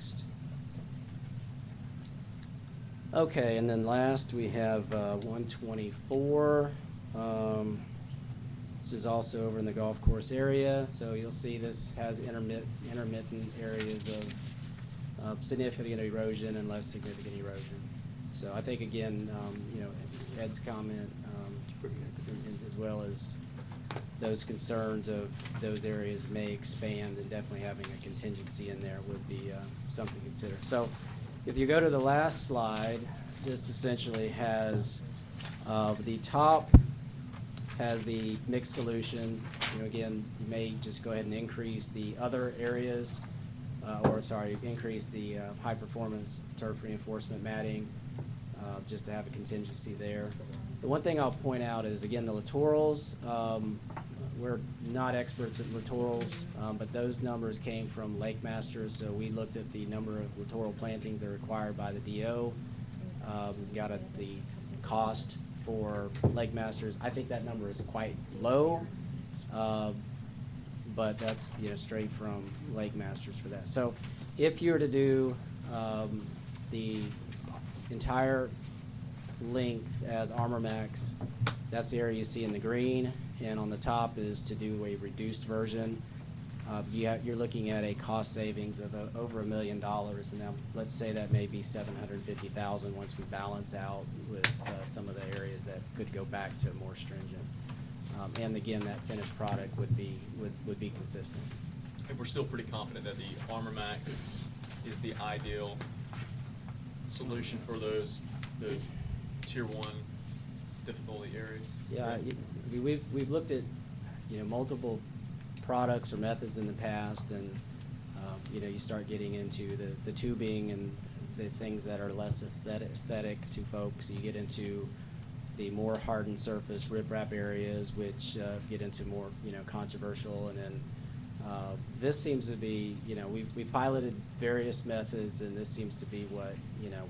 next. Okay, and then last we have 124. This is also over in the golf course area. So you'll see this has intermittent areas of significant erosion and less significant erosion. So I think, again, Ed's comment, as well as those concerns of those areas may expand, and definitely having a contingency in there would be something to consider. So if you go to the last slide, this essentially has the top has the mixed solution. Again, you may just go ahead and increase the other areas, increase the high performance turf reinforcement matting, just to have a contingency there. The one thing I'll point out is, again, the littorals. We're not experts at littorals, but those numbers came from Lake Masters. So we looked at the number of littoral plantings that are required by the DO. Got at the cost for Lake Masters. I think that number is quite low, but that's straight from Lake Masters for that. So if you were to do the entire length as Armor Max, that's the area you see in the green, and on the top is to do a reduced version. You're looking at a cost savings of over $1 million, and now let's say that may be $750,000 once we balance out with some of the areas that could go back to more stringent. And again, that finished product would be consistent. And we're still pretty confident that the Armor Max is the ideal solution for those tier 1 difficulty areas. Yeah, we've looked at multiple products or methods in the past, and you start getting into the tubing and the things that are less aesthetic to folks. You get into the more hardened surface riprap areas, which get into more controversial, and then this seems to be we piloted various methods, and this seems to be what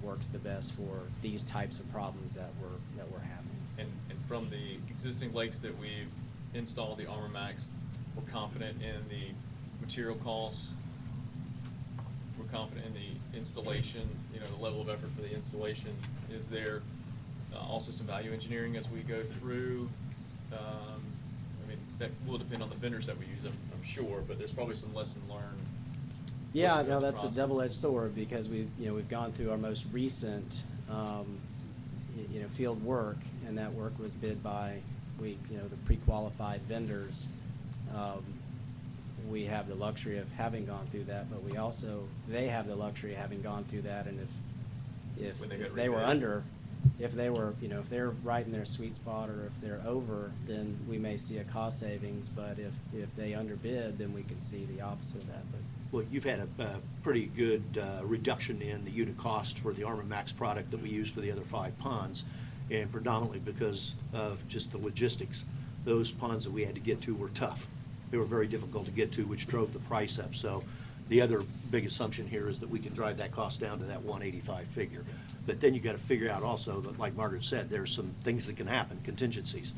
works the best for these types of problems that we're having. And from the existing lakes that we've installed the Armor Max, we're confident in the material costs. We're confident in the installation, the level of effort for the installation. Is there also some value engineering as we go through? That will depend on the vendors that we use, I'm sure, but there's probably some lesson learned. Yeah, no, that's a double-edged sword, because we've gone through our most recent field work, and that work was bid by the pre-qualified vendors. We have the luxury of having gone through that, but they have the luxury of having gone through that, and if they were under, if they're right in their sweet spot, or if they're over, then we may see a cost savings. But if they underbid, then we can see the opposite of that. But well, you've had a pretty good reduction in the unit cost for the Armor Max product that we use for the other 5 ponds, and predominantly because of just the logistics. Those ponds that we had to get to were tough. They were very difficult to get to, which drove the price up. So the other big assumption here is that we can drive that cost down to that 185 figure. But then you got to figure out also that, like Margaret said, there's some things that can happen, contingencies.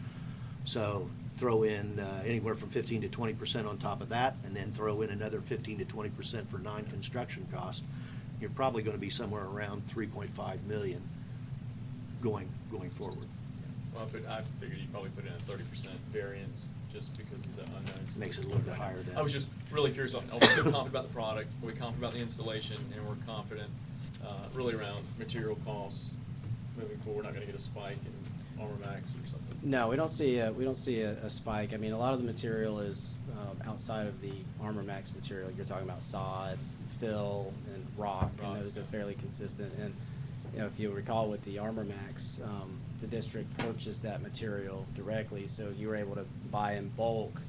So throw in anywhere from 15 to 20% on top of that, and then throw in another 15 to 20% for non-construction cost. You're probably going to be somewhere around 3.5 million going forward. Well, but I figured you probably put in a 30% variance just because of the unknowns. Makes it a little bit higher than. I was just really curious. Are we still confident about the product? Are we confident about the installation? And we're confident really around material costs moving forward. We're not going to get a spike in Armor Max or something. no, we don't see a spike. I mean, a lot of the material is outside of the Armor Max material. You're talking about sod, fill, and rock, and those are fairly consistent. And if you recall with the Armor Max, the district purchased that material directly, so you were able to buy in bulk.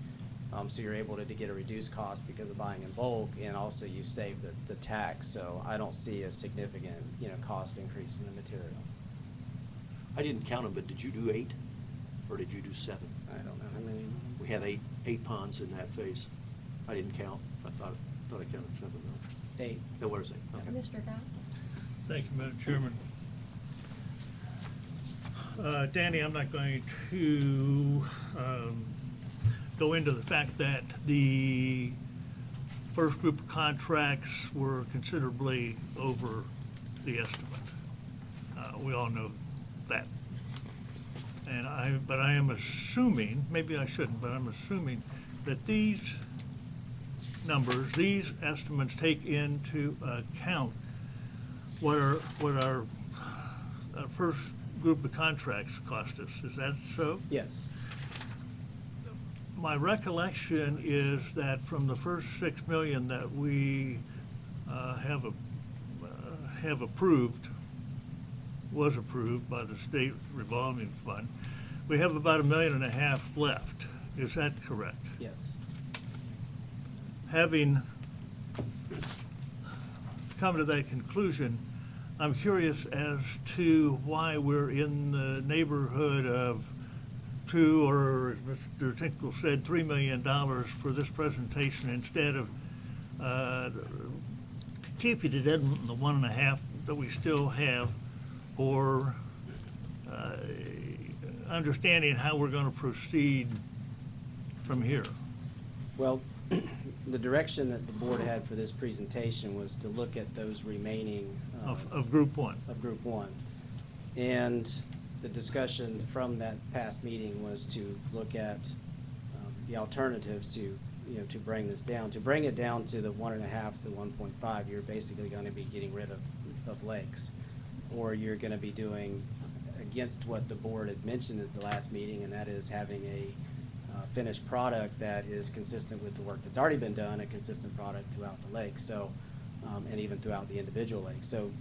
So you're able to get a reduced cost because of buying in bulk, and also you save the tax. So I don't see a significant cost increase in the material. I didn't count them, but did you do 8, or did you do 7? I don't know how many. We have eight ponds in that phase. I didn't count. I thought I counted 7 though. 8. No, where's 8? Okay. Mr. Dow? Thank you, Madam Chairman. Danny, I'm not going to go into the fact that the first group of contracts were considerably over the estimate. We all know that. But I am assuming, maybe I shouldn't, but I'm assuming that these numbers, these estimates take into account what our first group of contracts cost us. Is that so? Yes. My recollection is that from the first 6 million that we have approved, was approved by the state revolving fund, we have about $1.5 million left. Is that correct? Yes. Having come to that conclusion, I'm curious as to why we're in the neighborhood of $2 or, as Mr. Tinkle said, $3 million for this presentation instead of keeping it in the 1.5 that we still have, or understanding how we're going to proceed from here. Well, the direction that the board had for this presentation was to look at those remaining Of Group 1. of Group 1. And the discussion from that past meeting was to look at the alternatives to, to bring this down. To bring it down to the 1.5 to 1.5, you're basically going to be getting rid of lakes. Or you're going to be doing against what the board had mentioned at the last meeting, and that is having a finished product that is consistent with the work that's already been done, a consistent product throughout the lake, so, and even throughout the individual lakes. So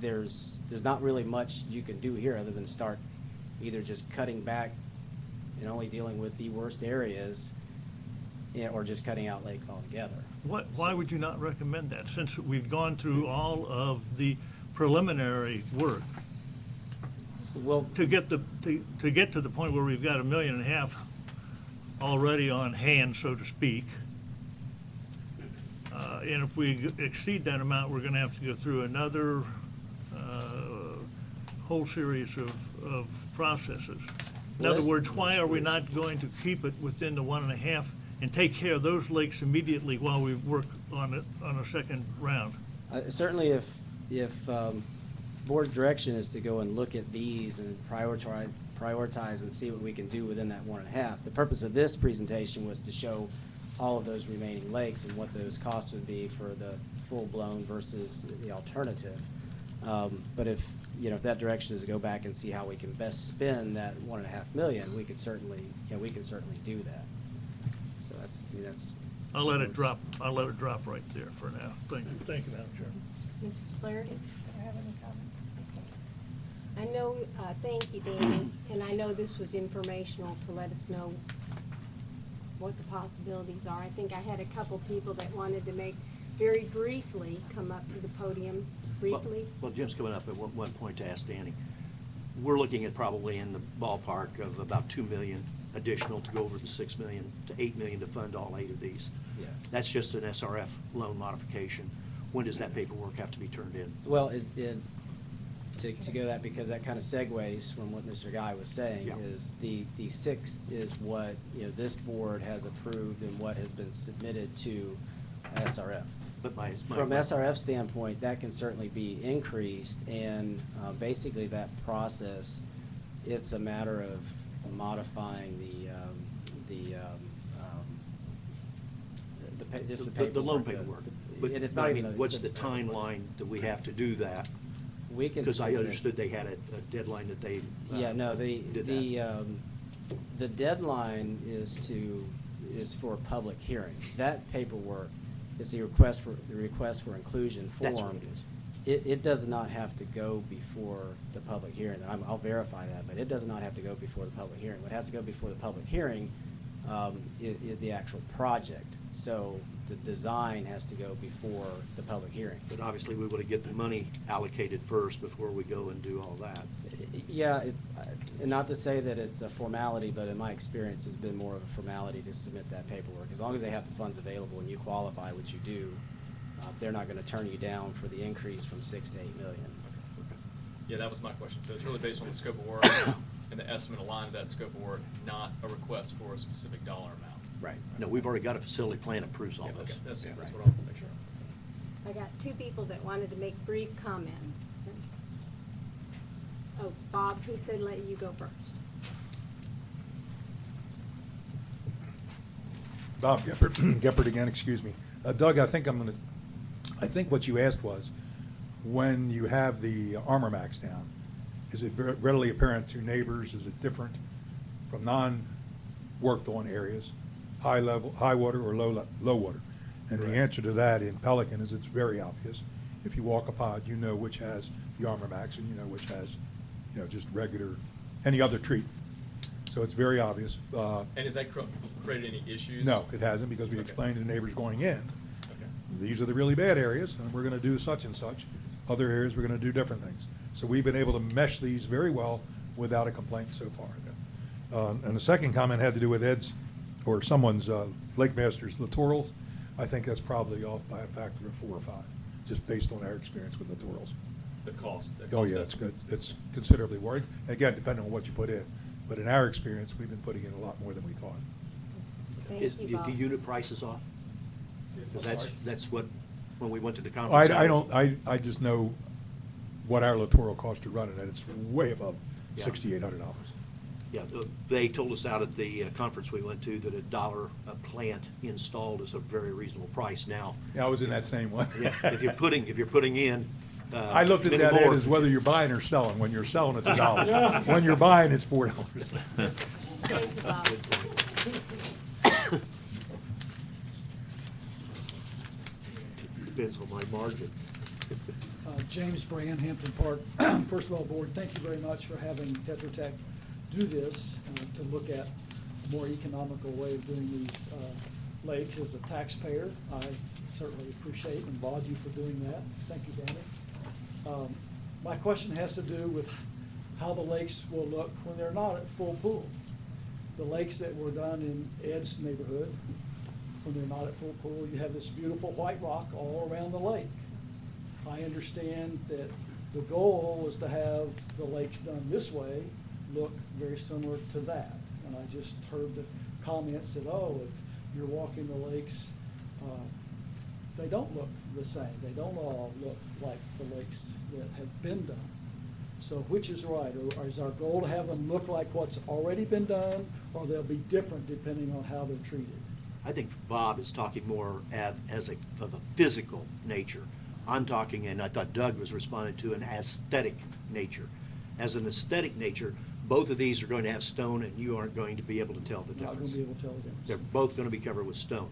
there's not really much you can do here other than start either just cutting back and only dealing with the worst areas, or just cutting out lakes altogether. Why would you not recommend that, since we've gone through all of the preliminary work Well, to get to the point where we've got $1.5 million already on hand, so to speak? And if we exceed that amount, we're going to have to go through another whole series of processes. In other words, why are we not going to keep it within the 1.5 and take care of those lakes immediately while we work on it on a second round? Certainly, if board direction is to go and look at these and prioritize and see what we can do within that 1.5. The purpose of this presentation was to show all of those remaining lakes and what those costs would be for the full-blown versus the alternative. But if that direction is to go back and see how we can best spend that 1.5 million, we could certainly do that. So that's. I'll let it drop right there for now. Thank you, Madam Chairman. Mrs. Flaherty? Do I have any comments? I know, thank you, Danny, and I know this was informational to let us know what the possibilities are. I think I had a couple people that wanted to very briefly come up to the podium briefly. Well, Jim's coming up at one point to ask Danny. We're looking at probably in the ballpark of about 2 million additional to go over the 6 million to 8 million to fund all 8 of these. Yes. That's just an SRF loan modification. When does that paperwork have to be turned in? Well, to go that, because that kind of segues from what Mr. Guy was saying, Yeah. is the 6 is what, this board has approved and what has been submitted to SRF. But From SRF standpoint, that can certainly be increased, and basically that process, it's a matter of modifying the paperwork. The loan paperwork. But And it's but not I even. mean, it's what's the timeline that we have to do that? We can. Because I submit- understood they had a deadline that they Yeah, no, did that. the deadline is for a public hearing. That paperwork is the request for inclusion form. That's what it is. It does not have to go before the public hearing. I'll verify that, but it does not have to go before the public hearing. What has to go before the public hearing is the actual project. So the design has to go before the public hearing. But obviously, we want to get the money allocated first before we go and do all that. Yeah, and not to say that it's a formality, but in my experience, it's been more of a formality to submit that paperwork. As long as they have the funds available and you qualify, which you do, they're not going to turn you down for the increase from 6 to 8 million. Yeah, that was my question. So it's really based on the scope of work and the estimate aligned to that scope of work, not a request for a specific dollar amount. Right. No, we've already got a facility plan that approves all Yeah, this. okay, that's Yeah. what I want to make sure. I got two people that wanted to make brief comments. Oh, Bob, he said let you go first. Bob Geppert again, excuse me. Doug, I think what you asked was, when you have the Armor Max down, is it readily apparent to neighbors? Is it different from non-worked-on areas, high water or low water? And the answer to that in Pelican is it's very obvious. If you walk a pod, you know which has the Armor Max and you know which has, just regular, any other treatment. So it's very obvious. And has that created any issues? No, it hasn't, because we Okay. explained to the neighbors going in, Okay. these are the really bad areas, and we're gonna do such and such. Other areas, we're gonna do different things. So we've been able to mesh these very well without a complaint so far. And the second comment had to do with Ed's, or someone's, Lake Master's littorals. I think that's probably off by a factor of 4 or 5, just based on our experience with littorals. The cost. Oh, yeah, it's good. It's considerably worried. Again, depending on what you put in. But in our experience, we've been putting in a lot more than we thought. Thank you, Bob. The unit prices off? Because that's what, when we went to the conference. I just know what our littoral costs are running at. It's way above Yeah. $6,800. Yeah, they told us out at the conference we went to that $1 a plant installed is a very reasonable price now. Yeah, I was in that same one. Yeah, if you're putting in. I looked at many that, more- Ed, as whether you're buying or selling. When you're selling, it's $1. When you're buying, it's $4. Thank you, Bob. Depends on my margin. James Brand, Hampton Park. First of all, Board, thank you very much for having Tetra Tech do this, to look at a more economical way of doing these lakes. As a taxpayer, I certainly appreciate and laud you for doing that. Thank you, Danny. My question has to do with how the lakes will look when they're not at full pool. The lakes that were done in Ed's neighborhood, when they're not at full pool, you have this beautiful white rock all around the lake. I understand that the goal was to have the lakes done this way look very similar to that. And I just heard the comments that, oh, if you're walking the lakes, they don't look the same. They don't all look like the lakes that have been done. So which is right? Or is our goal to have them look like what's already been done, or they'll be different depending on how they're treated? I think Bob is talking more of a physical nature. I'm talking, and I thought Doug was responding to an aesthetic nature. As an aesthetic nature, both of these are going to have stone, and you aren't going to be able to tell the Not going difference. to be able to tell the difference. They're both going to be covered with stone.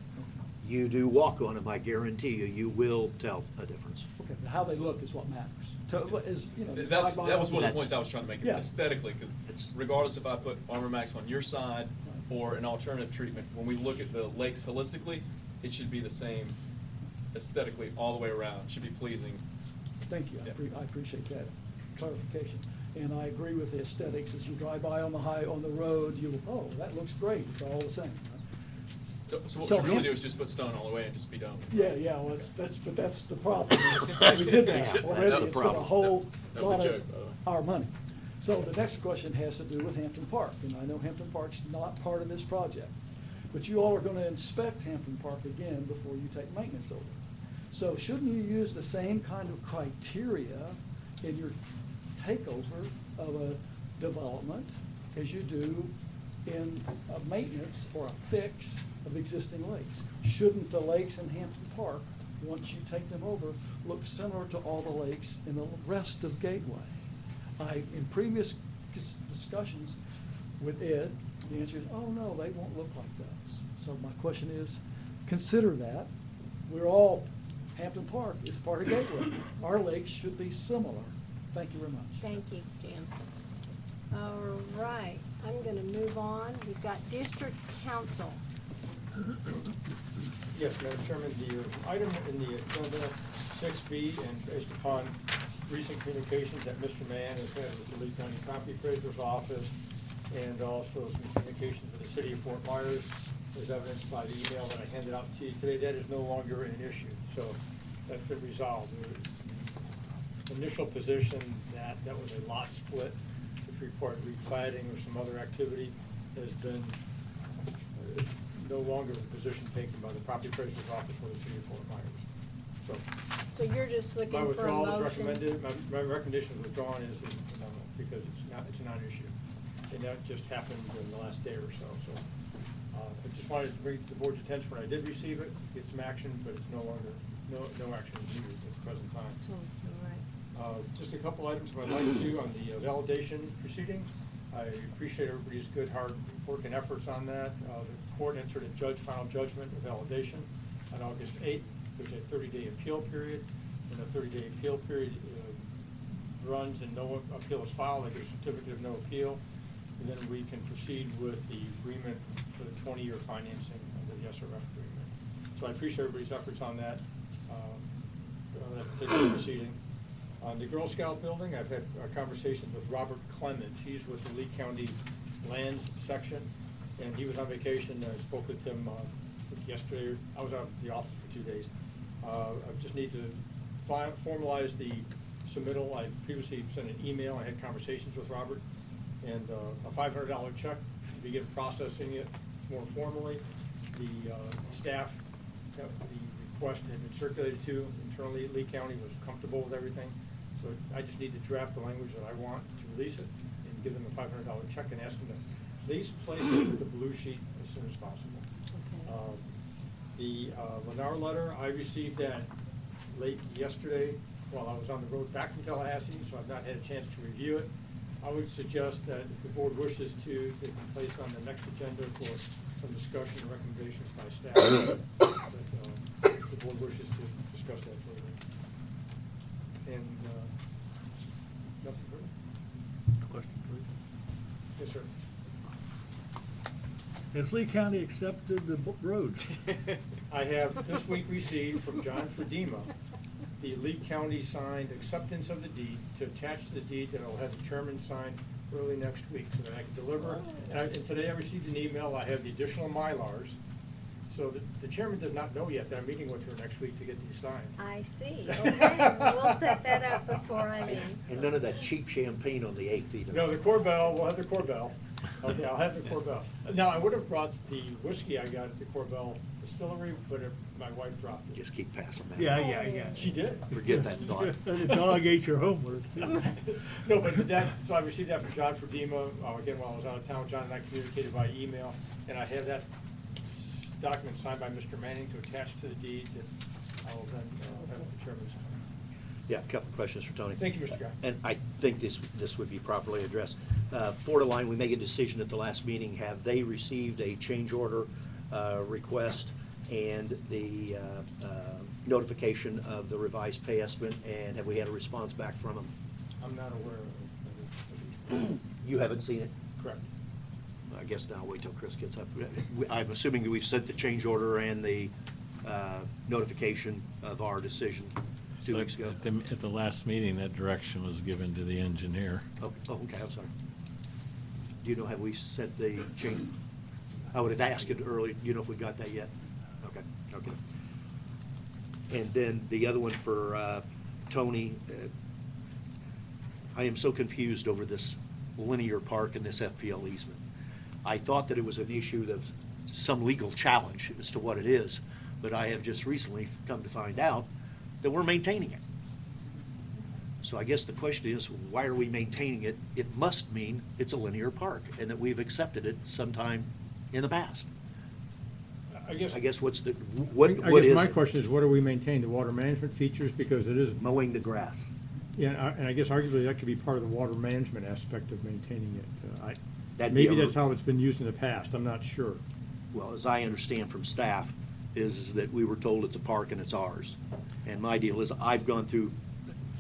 You do walk on them, I guarantee you, you will tell a difference. Okay, but how they look is what matters. That was one of the points I was trying to make, Yeah. aesthetically, because regardless if I put Armor Max on your side or an alternative treatment, when we look at the lakes holistically, it should be the same aesthetically all the way around. It should be pleasing. Thank you. Yeah. I appreciate that clarification. And I agree with the aesthetics. As you drive by on the road, oh, that looks great. It's all the same. So what So we really him- do is just put stone all the way and just be done. Yeah, well, but that's the problem. We did that Yeah, already. that's the It's been a problem. whole That was a lot joke, of by the way. our money. So the next question has to do with Hampton Park, and I know Hampton Park's not part of this project. But you all are gonna inspect Hampton Park again before you take maintenance over. So shouldn't you use the same kind of criteria in your takeover of a development as you do in a maintenance or a fix of existing lakes? Shouldn't the lakes in Hampton Park, once you take them over, look similar to all the lakes in the rest of Gateway? In previous discussions with Ed, the answer is, oh, no, they won't look like those. So my question is, consider that. Hampton Park is part of Gateway. Our lakes should be similar. Thank you very much. Thank you, Jim. All right, I'm gonna move on. We've got District Council. Yes, Madam Chairman, the item in the agenda 6B, and based upon recent communications that Mr. Mann has had with the Lee County Property Appraiser's Office, and also some communications with the City of Fort Myers, as evidenced by the email that I handed out to you today, that is no longer an issue. So that's been resolved. The initial position that was a lot split, which required replatting or some other activity, has been no longer a position taken by the property appraiser's office or the city of Fort Myers. So you're just My looking for a withdrawal is motion? recommended, my recommendation of withdrawing is, because it's a non-issue. And that just happened in the last day or so, so. I just wanted to bring it to the board's attention when I did receive it, get some action, but it's no longer, no action is needed at the present time. So, all right. Just a couple items I'd like to do on the validation proceeding. I appreciate everybody's good, hard work and efforts on that. The court entered a final judgment of validation on August 8th. There's a 30-day appeal period. When the 30-day appeal period runs and no appeal is filed, I get a certificate of no appeal. And then we can proceed with the agreement for the 20-year financing under the SRF agreement. So I appreciate everybody's efforts on that particular proceeding. On the Girl Scout building, I've had conversations with Robert Clements. He's with the Lee County Lands Section, and he was on vacation. I spoke with him yesterday. I was out of the office for 2 days. I just need to formalize the submittal. I previously sent an email. I had conversations with Robert, and a $500 check to begin processing it more formally. The staff, the request had been circulated to internally at Lee County, was comfortable with everything. So I just need to draft the language that I want to release it and give them a $500 check and ask them to please place it with the blue sheet as soon as possible. Okay. The Lennar letter, I received that late yesterday while I was on the road back from Tallahassee, so I've not had a chance to review it. I would suggest that if the board wishes to, it can place on the next agenda for some discussion and recommendations by staff. But, if the board wishes to discuss that further. And nothing further? Question, please. Yes, sir. Has Lee County accepted the roads? I have this week received from John Fredema the Lee County signed acceptance of the deed to attach to the deed that I'll have the chairman sign early next week so that I can deliver. And today I received an email. I have the additional Mylars. So the chairman does not know yet that I'm meeting with her next week to get these signed. I see, okay, we'll set that up before I leave. And none of that cheap champagne on the 8th either. No, the Corbel, we'll have the Corbel. Okay, I'll have the Corbel. Now, I would have brought the whiskey I got at the Corbel Distillery, but my wife dropped it. Just keep passing that. Yeah. She did. Forget that thought. The dog ate your homework. No, but that, so I received that from John Fredema, again, while I was out of town. John and I communicated by email, and I have that document signed by Mr. Manning to attach to the deed that I will then have the chairman sign. Yeah, a couple of questions for Tony. Thank you, Mr. Guy. And I think this would be properly addressed. Line, we make a decision at the last meeting. Have they received a change order request and the notification of the revised pay estimate? And have we had a response back from them? I'm not aware of it. You haven't seen it? Correct. I guess now I'll wait till Chris gets up. I'm assuming that we've sent the change order and the notification of our decision 2 weeks ago. At the last meeting, that direction was given to the engineer. Oh, okay, I'm sorry. Do you know, have we sent the change? I would have asked it early. Do you know if we got that yet? Okay. And then the other one for Tony. I am so confused over this linear park and this FPL easement. I thought that it was an issue of some legal challenge as to what it is, but I have just recently come to find out that we're maintaining it. So I guess the question is, why are we maintaining it? It must mean it's a linear park and that we've accepted it sometime in the past. I guess what's the, what is it? I guess my question is, what are we maintaining, the water management features, because it is. Mowing the grass. Yeah, and I guess arguably that could be part of the water management aspect of maintaining it. That'd be Maybe a- that's how it's been used in the past, I'm not sure. Well, as I understand from staff, is that we were told it's a park and it's ours. And my deal is, I've gone through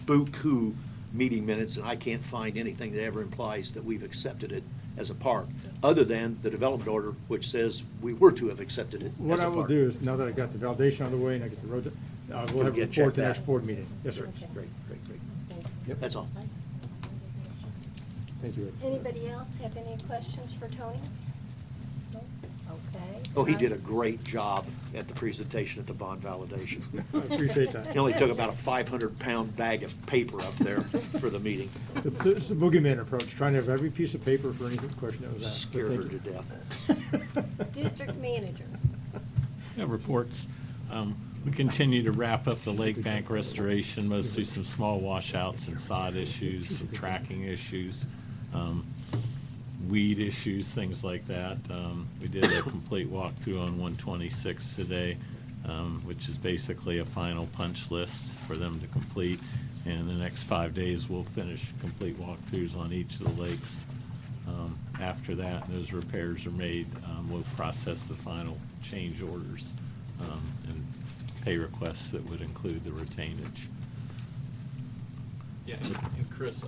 buku meeting minutes, and I can't find anything that ever implies that we've accepted it as a park, other than the development order, which says we were to have accepted it What as a I will park. do is, now that I got the validation out of the way and I get the roads, we'll have a Get report checked to the out. next board meeting. Yes, sir. Okay. Great. Yep. That's all. Thank you, Ed. Anybody else have any questions for Tony? No? Okay. Oh, he did a great job at the presentation at the bond validation. I appreciate that. He only took about a 500-pound bag of paper up there for the meeting. It's the boogeyman approach, trying to have every piece of paper for any question that was asked. Scared her Thank to you. death. District manager. Yeah, reports. We continue to wrap up the lake bank restoration, mostly some small washouts and sod issues, some tracking issues, weed issues, things like that. We did a complete walkthrough on 126 today, which is basically a final punch list for them to complete. And in the next 5 days, we'll finish complete walkthroughs on each of the lakes. After that, those repairs are made, we'll process the final change orders and pay requests that would include the retainage. Yeah, and Chris,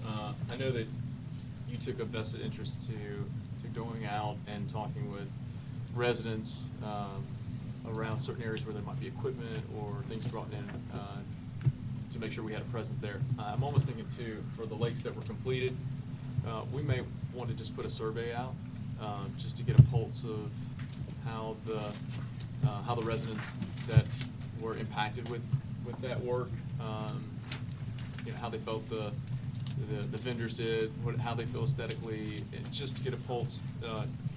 I know that you took a vested interest to going out and talking with residents around certain areas where there might be equipment or things brought in to make sure we had a presence there. I'm almost thinking too, for the lakes that were completed, we may want to just put a survey out just to get a pulse of how the residents that were impacted with that work, how they felt the vendors did, how they feel aesthetically, and just to get a pulse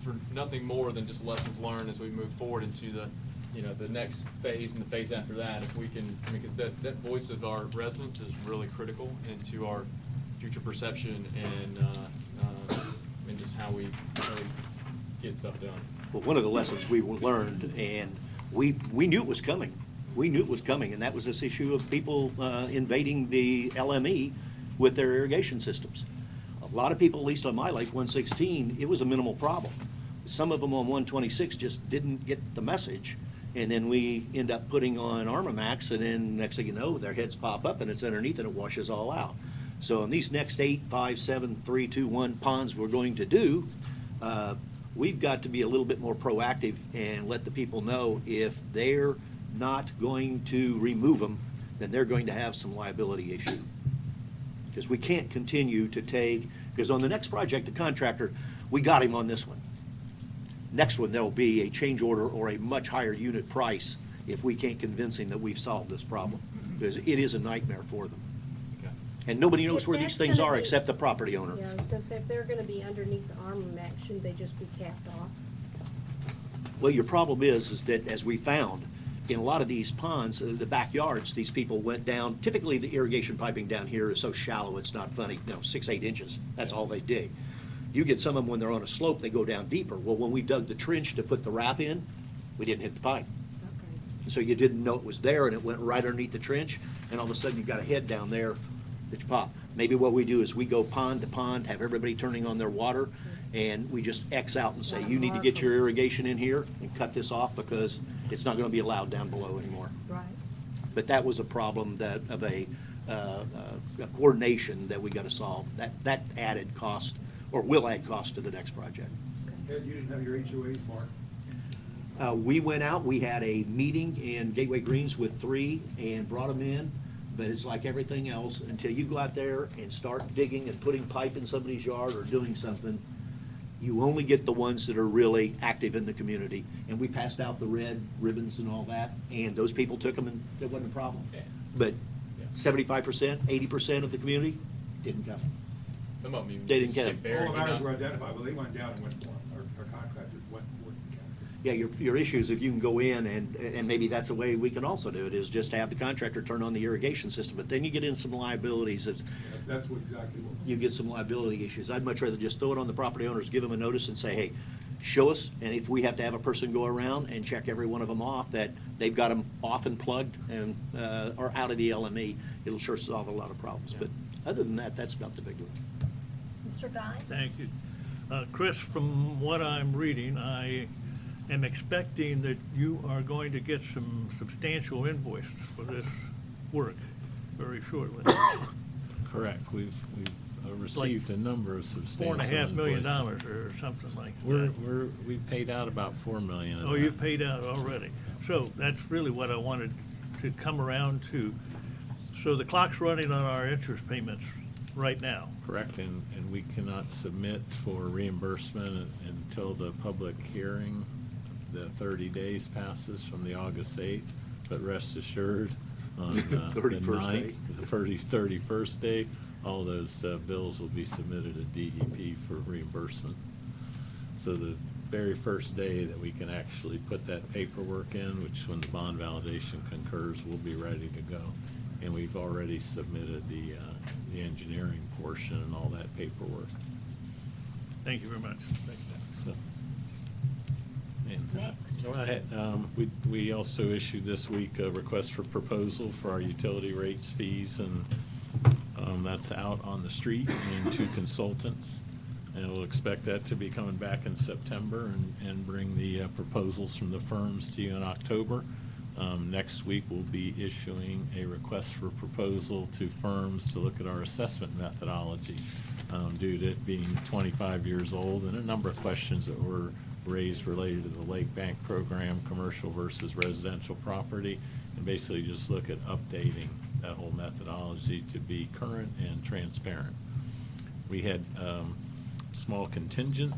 for nothing more than just lessons learned as we move forward into the next phase and the phase after that. If we can, because that voice of our residents is really critical into our future perception and just how we get stuff done. Well, one of the lessons we learned, and we knew it was coming. We knew it was coming, and that was this issue of people invading the LME with their irrigation systems. A lot of people, at least on my lake, 116, it was a minimal problem. Some of them on 126 just didn't get the message, and then we end up putting on Armamax, and then next thing you know, their heads pop up and it's underneath and it washes all out. So in these next 8, 5, 7, 3, 2, 1 ponds we're going to do, we've got to be a little bit more proactive and let the people know if they're not going to remove them, then they're going to have some liability issue. Because we can't continue to take, because on the next project, the contractor, we got him on this one. Next one, there'll be a change order or a much higher unit price if we can't convince him that we've solved this problem, because it is a nightmare for them. Okay. And nobody knows If where that's these things gonna are be- except the property owner. Yeah, I was gonna say, if they're gonna be underneath the Armamax, shouldn't they just be capped off? Well, your problem is that as we found, in a lot of these ponds, the backyards, these people went down, typically the irrigation piping down here is so shallow, it's not funny, 6, 8 inches, that's all they dig. You get some of them when they're on a slope, they go down deeper. Well, when we dug the trench to put the wrap in, we didn't hit the pipe. Okay. So you didn't know it was there, and it went right underneath the trench, and all of a sudden you've got a head down there that you pop. Maybe what we do is we go pond to pond, have everybody turning on their water, and we just X out and say, you need to get your irrigation in here and cut this off because it's not gonna be allowed down below anymore. Right. But that was a problem of a coordination that we gotta solve. That added cost, or will add cost to the next project. Ed, you didn't have your HOAs marked? We went out, we had a meeting in Gateway Greens with 3 and brought them in, but it's like everything else, until you go out there and start digging and putting pipe in somebody's yard or doing something, you only get the ones that are really active in the community. And we passed out the red ribbons and all that, and those people took them and it wasn't a problem. Yeah. But Yeah. 75%, 80% of the community didn't come. Some of them even They didn't just get get it. buried. All of ours were identified, but they went down and went for them. Our contractors went for the county. Yeah, your issue is if you can go in, and maybe that's a way we can also do it, is just to have the contractor turn on the irrigation system. But then you get in some liabilities. Yeah, that's exactly what. You get some liability issues. I'd much rather just throw it on the property owners, give them a notice and say, hey, show us, and if we have to have a person go around and check every one of them off, that they've got them off and plugged and, or out of the LME, it'll sure solve a lot of problems. But other than that, that's about the big one. Mr. Guy? Thank you. Chris, from what I'm reading, I am expecting that you are going to get some substantial invoices for this work very shortly. Correct. We've received a number of substantial $4.5 million invoices. or something like We're, that. we've paid out about $4 million. of Oh, that. you've paid out already. So that's really what I wanted to come around to. So the clock's running on our interest payments right now. Correct, and we cannot submit for reimbursement until the public hearing, the 30 days passes from the August 8th, but rest assured, on the 31st day. 9th, the 31st day, all those bills will be submitted to DEP for reimbursement. So the very first day that we can actually put that paperwork in, which when the bond validation concurs, we'll be ready to go. And we've already submitted the engineering portion and all that paperwork. Thank you very much. Thank you, Dan. So, and, Next. go ahead. We also issued this week a request for proposal for our utility rates, fees, and that's out on the street and to consultants. And we'll expect that to be coming back in September and bring the proposals from the firms to you in October. Next week, we'll be issuing a request for proposal to firms to look at our assessment methodology due to it being 25 years old, and a number of questions that were raised related to the Lake Bank program, commercial versus residential property, and basically just look at updating that whole methodology to be current and transparent. We had small contingent,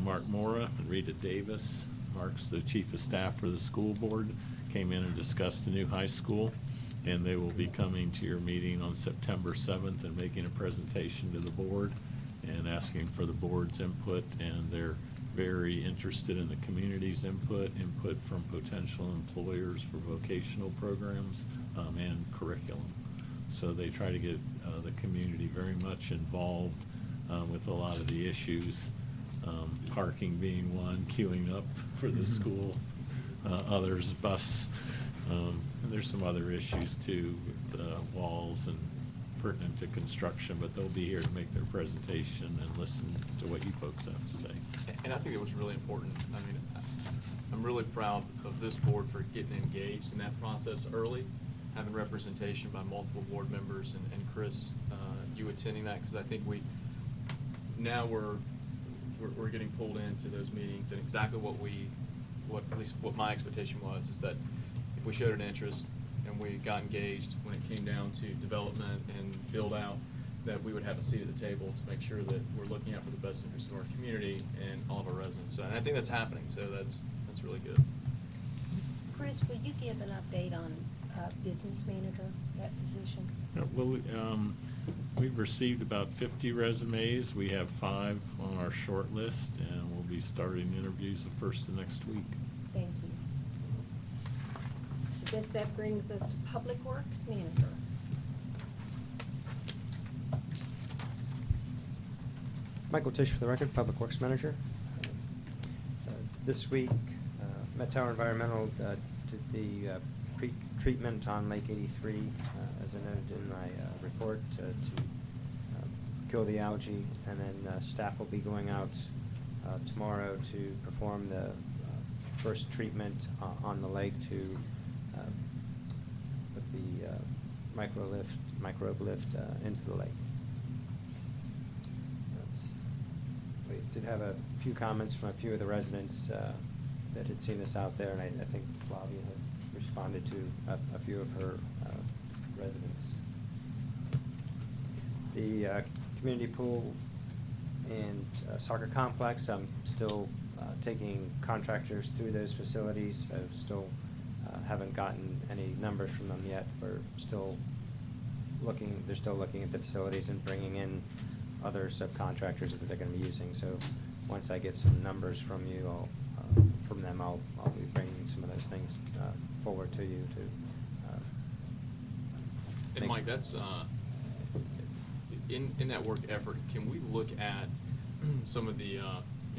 Mark Mora and Rita Davis. Mark's the chief of staff for the school board, came in and discussed the new high school, and they will be coming to your meeting on September 7th and making a presentation to the board and asking for the board's input, and they're very interested in the community's input from potential employers for vocational programs and curriculum. So they try to get the community very much involved with a lot of the issues, parking being one, queuing up for the school, others bus, and there's some other issues too, with walls and pertinent to construction, but they'll be here to make their presentation and listen to what you folks have to say. And I think it was really important. I mean, I'm really proud of this board for getting engaged in that process early, having representation by multiple board members, and Chris, you attending that, because I think now we're getting pulled into those meetings, and exactly at least what my expectation was, is that if we showed an interest and we got engaged when it came down to development and build out, that we would have a seat at the table to make sure that we're looking out for the best interest of our community and all of our residents. So, and I think that's happening, so that's really good. Chris, would you give an update on business manager, that position? Well, we've received about 50 resumes. We have 5 on our short list, and we'll be starting interviews the first of next week. Thank you. I guess that brings us to Public Works Manager. Michael Tisch for the record, Public Works Manager. This week, Met Tower Environmental did the pre-treatment on Lake 83, as I noted in my report, to kill the algae, and then staff will be going out tomorrow to perform the first treatment on the lake to put the microbe lift into the lake. We did have a few comments from a few of the residents that had seen this out there, and I think Flavia had responded to a few of her residents. The community pool and soccer complex, I'm still taking contractors through those facilities. I still haven't gotten any numbers from them yet. We're still looking, they're still looking at the facilities and bringing in other subcontractors that they're going to be using. So once I get some numbers from you, I'll be bringing some of those things forward to you to. And Mike, that's in that work effort. Can we look at some of the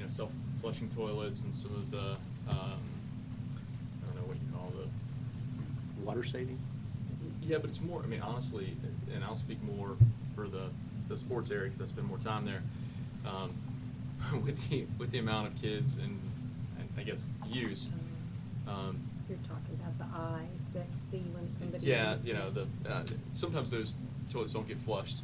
self-flushing toilets and some of the I don't know what you call the Water saving? Yeah, but it's more. I mean, honestly, and I'll speak more for the sports area because I spend more time there. With the amount of kids and I guess use. You're talking about the eyes that see when somebody. Yeah, sometimes those toilets don't get flushed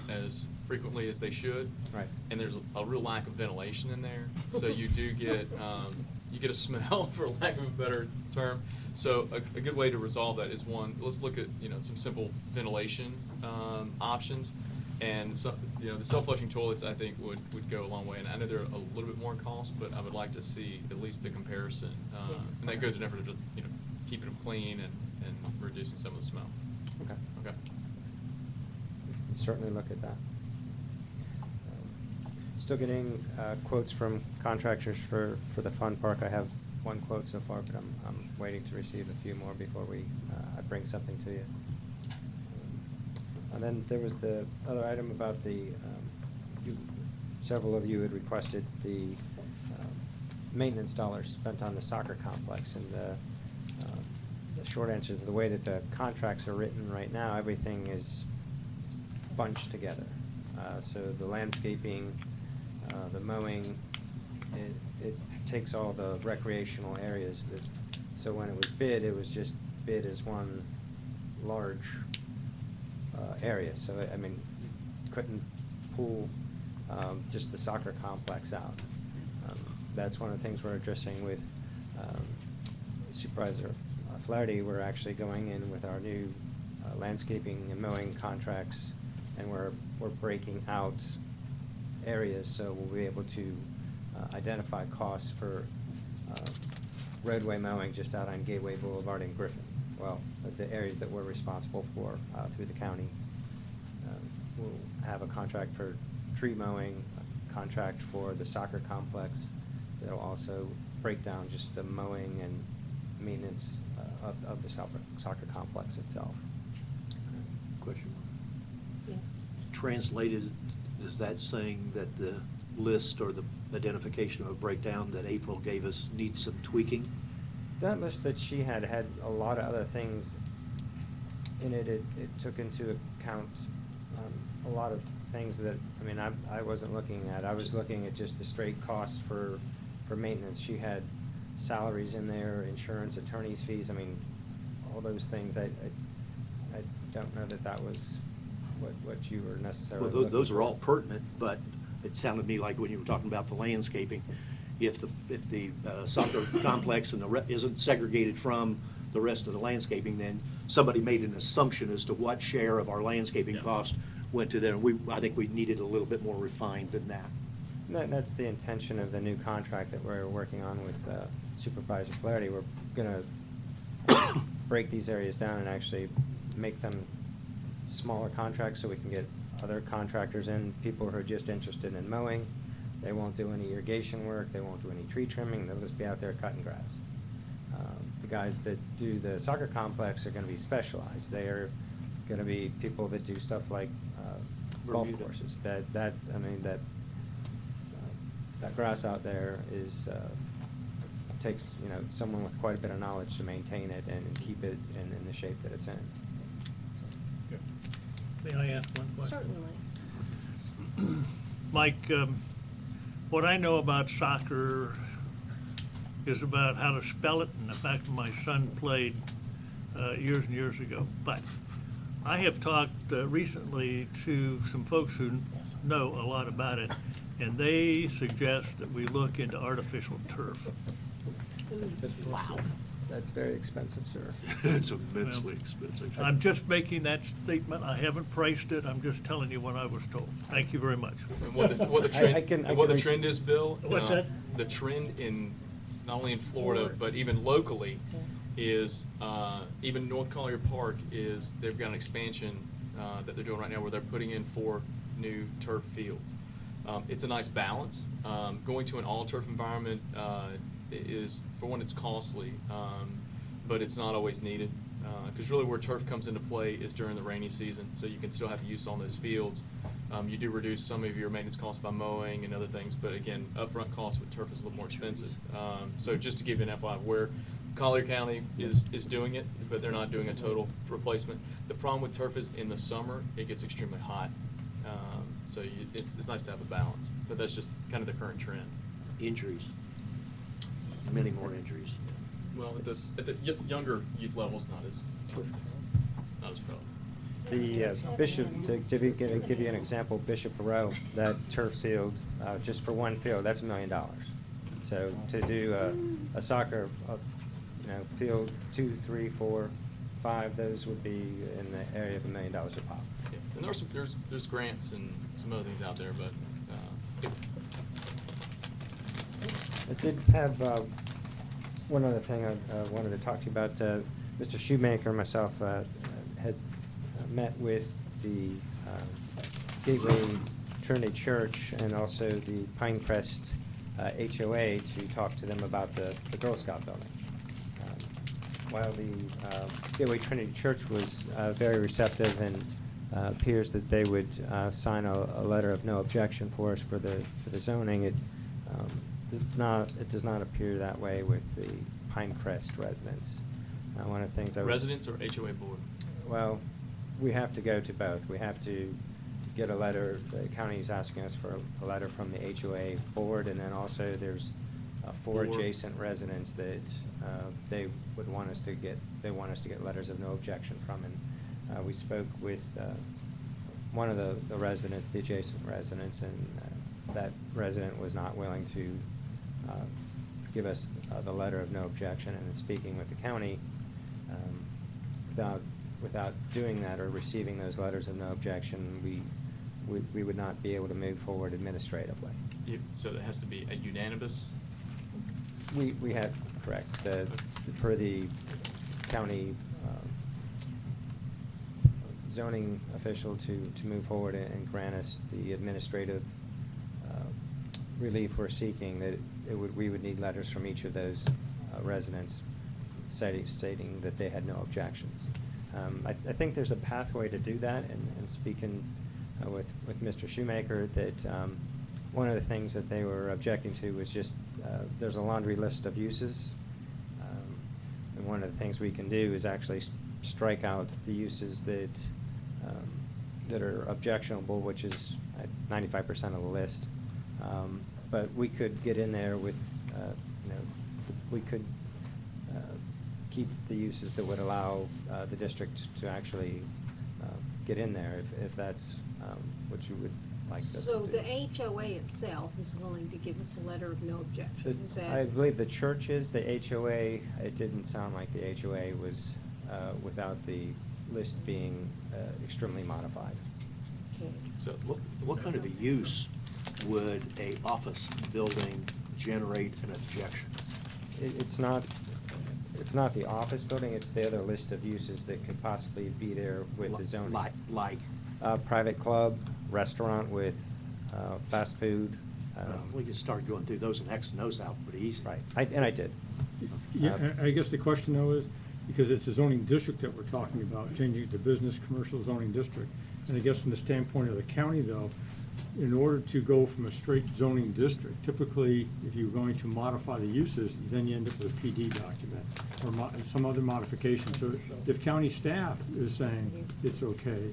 as frequently as they should. Right. And there's a real lack of ventilation in there, so you do get a smell, for lack of a better term. So a good way to resolve that is, one, let's look at some simple ventilation options, and so the self-flushing toilets I think would go a long way. And I know they're a little bit more in cost, but I would like to see at least the comparison, and that goes in an effort of just keeping them clean and reducing some of the smell. Okay. Okay. Certainly look at that. still getting quotes from contractors for the fun park. I have one quote so far, but I'm waiting to receive a few more before I bring something to you. And then there was the other item about several of you had requested the maintenance dollars spent on the soccer complex, and the short answer is the way that the contracts are written right now, everything is bunched together. So the landscaping, the mowing, it takes all the recreational areas so when it was bid, it was just bid as one large area. So, I mean, you couldn't pull just the soccer complex out. That's one of the things we're addressing with Supervisor Flaherty. We're actually going in with our new landscaping and mowing contracts, and we're breaking out areas, so we'll be able to identify costs for roadway mowing just out on Gateway Boulevard and Griffin. Well, the areas that we're responsible for through the county. We'll have a contract for tree mowing, a contract for the soccer complex. They'll also break down just the mowing and maintenance of the soccer complex itself. Question. Yeah. Translated, is that saying that the list or the identification of a breakdown that April gave us needs some tweaking? That list that she had a lot of other things in it. It took into account a lot of things that, I mean, I wasn't looking at. I was looking at just the straight costs for maintenance. She had salaries in there, insurance, attorney's fees. I mean, all those things. I don't know that was what you were necessarily Well, looking those are for. all pertinent, but it sounded to me like when you were talking about the landscaping, if the soccer complex and isn't segregated from the rest of the landscaping, then somebody made an assumption as to what share of our landscaping Yeah. cost went to them. I think we needed a little bit more refined than that. That's the intention of the new contract that we're working on with Supervisor Flaherty. We're gonna break these areas down and actually make them smaller contracts so we can get other contractors in, people who are just interested in mowing. They won't do any irrigation work, they won't do any tree trimming, they'll just be out there cutting grass. The guys that do the soccer complex are gonna be specialized. They are gonna be people that do stuff like golf Bermuda. courses. That grass out there takes, someone with quite a bit of knowledge to maintain it and keep it in the shape that it's in. May I ask one question? Certainly. Mike, what I know about soccer is about how to spell it, and the fact that my son played years and years ago. But I have talked recently to some folks who know a lot about it, and they suggest that we look into artificial turf. Wow. That's very expensive, sir. It's immensely expensive. I'm just making that statement. I haven't priced it. I'm just telling you what I was told. Thank you very much. And what the trend, I what the can trend is, Bill? What's that? The trend in, not only in Florida, but even locally, is, even North Collier Park they've got an expansion that they're doing right now where they're putting in 4 new turf fields. It's a nice balance. Going to an all-turf environment is, for one, it's costly, but it's not always needed. Because really where turf comes into play is during the rainy season, so you can still have use on those fields. You do reduce some of your maintenance costs by mowing and other things, but again, upfront cost with turf is a little more expensive. So just to give you an FYI, where Collier County is doing it, but they're not doing a total replacement. The problem with turf is in the summer, it gets extremely hot. So it's nice to have a balance, but that's just kind of the current trend. Injuries. Many more injuries. Well, at the younger youth levels, not as prevalent. The Bishop, to give you an example, Bishop Row, that turf field, just for one field, that's $1 million. So to do a soccer, field 2, 3, 4, 5, those would be in the area of $1 million a pop. Yeah. And there's grants and some other things out there, but I did have one other thing I wanted to talk to you about. Mr. Shoemaker and myself had met with the Gateway Trinity Church and also the Pinecrest HOA to talk to them about the Girl Scout building. While the Gateway Trinity Church was very receptive and appears that they would sign a letter of no objection for us for the zoning, it does not appear that way with the Pinecrest residents. One of the things I was... Residents or HOA board? Well, we have to go to both. We have to get a letter, the county is asking us for a letter from the HOA board, and then also there's four adjacent residents that they would want us to get, letters of no objection from. And we spoke with one of the residents, the adjacent residents, and that resident was not willing to give us the letter of no objection. And in speaking with the county, without doing that or receiving those letters of no objection, we would not be able to move forward administratively. So it has to be a unanimous? We have, correct, for the county zoning official to move forward and grant us the administrative relief we're seeking, that we would need letters from each of those residents stating that they had no objections. I think there's a pathway to do that, and speaking with Mr. Shoemaker, that one of the things that they were objecting to was just there's a laundry list of uses, and one of the things we can do is actually strike out the uses that are objectionable, which is 95% of the list. But we could get in there with, we could keep the uses that would allow the district to actually get in there, if that's what you would like us to do. So the HOA itself is willing to give us a letter of no objection, is that? I believe the church is. The HOA, it didn't sound like the HOA was without the list being extremely modified. Okay. So What kind of a use would a office building generate an objection? It's not the office building, it's the other list of uses that could possibly be there with the zoning. Like? Private club, restaurant with fast food. We can start going through those and X those out pretty easy. Right, and I did. Yeah, I guess the question though is, because it's a zoning district that we're talking about, changing it to business commercial zoning district. And I guess from the standpoint of the county though, in order to go from a straight zoning district, typically, if you're going to modify the uses, then you end up with a PD document or some other modification. So if county staff is saying it's okay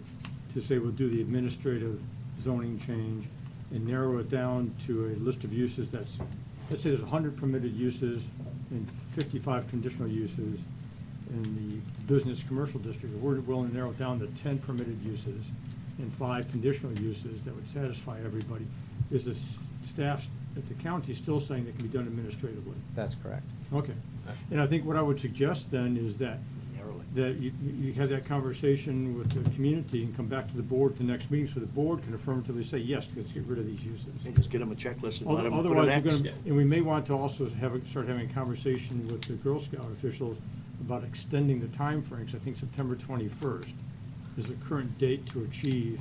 to say we'll do the administrative zoning change and narrow it down to a list of uses that's, let's say there's 100 permitted uses and 55 conditional uses in the business commercial district, we're willing to narrow it down to 10 permitted uses and 5 conditional uses that would satisfy everybody. Is the staff at the county still saying that can be done administratively? That's correct. Okay. And I think what I would suggest then is that you have that conversation with the community and come back to the board at the next meeting so the board can affirmatively say, yes, let's get rid of these uses. And just get them a checklist and let them put an Otherwise, X. and we may want to also start having a conversation with the Girl Scout officials about extending the timeframes. I think September 21st is the current date to achieve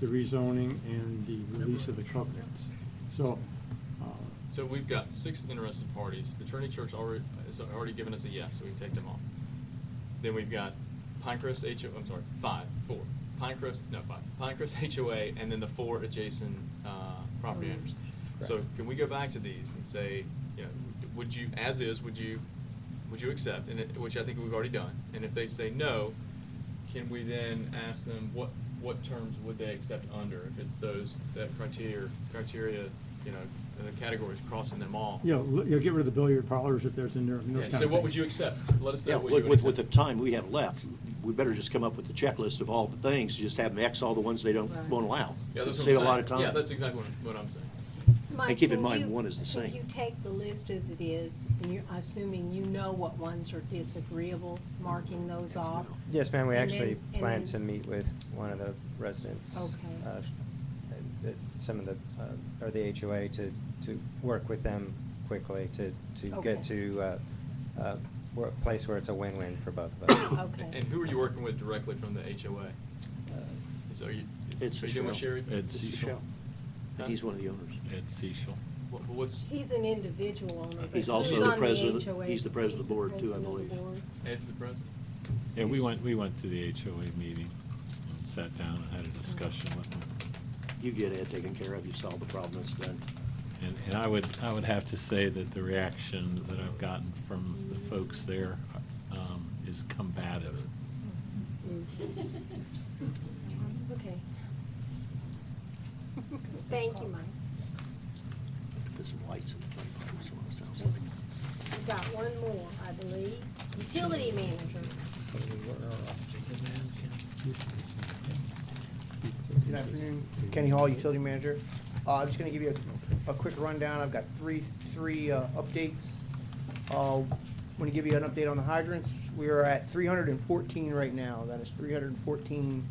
the rezoning and the release of the covenants. So we've got 6 interested parties. The Trinity Church has already given us a yes, so we can take them off. Then we've got Pinecrest HOA, 5. Pinecrest HOA, and then the 4 adjacent property owners. So can we go back to these and say, would you, as is, would you accept, which I think we've already done, and if they say no, can we then ask them what terms would they accept under, if it's that criteria, the categories, crossing them all? Get rid of the billiard parlors if there's in there. and those kind So of what things. would you accept? Let us know Yeah, what you would with accept. the time we have left, we better just come up with a checklist of all the things, just have them X all the ones they won't allow. Yeah, that's what Save I'm a lot of saying. time. Yeah, that's exactly what I'm saying. Mike, keep in can mind, you- one is the same. Can you take the list as it is, and you're assuming you know what ones are disagreeable, marking those off? Yes, ma'am, we And actually then- and plan then- to meet with one of the residents. Okay. Some of the, or the HOA to work with them quickly to Okay. get to a place where it's a win-win for both of us. Okay. And who are you working with directly from the HOA? So are you It's doing with Michelle. Sherry? It's Michelle. And he's one of the owners. Ed Cecil. What's, He's an individual owner. but He's also who's the on president- HOA? he's the president of the board, too, I president of the believe. board. Ed's the president? Yeah, we went to the HOA meeting and sat down and had a discussion with them. You get Ed taken care of, you solve the problem, it's done. And I would have to say that the reaction that I've gotten from the folks there is combative. Okay. Thank you, Mike. Put some lights in the front, so it sounds like. We've got one more, I believe. Utility manager. Good afternoon, Kenny Hall, Utility Manager. I'm just gonna give you a quick rundown. I've got three updates. Want to give you an update on the hydrants. We are at 314 right now. That is 314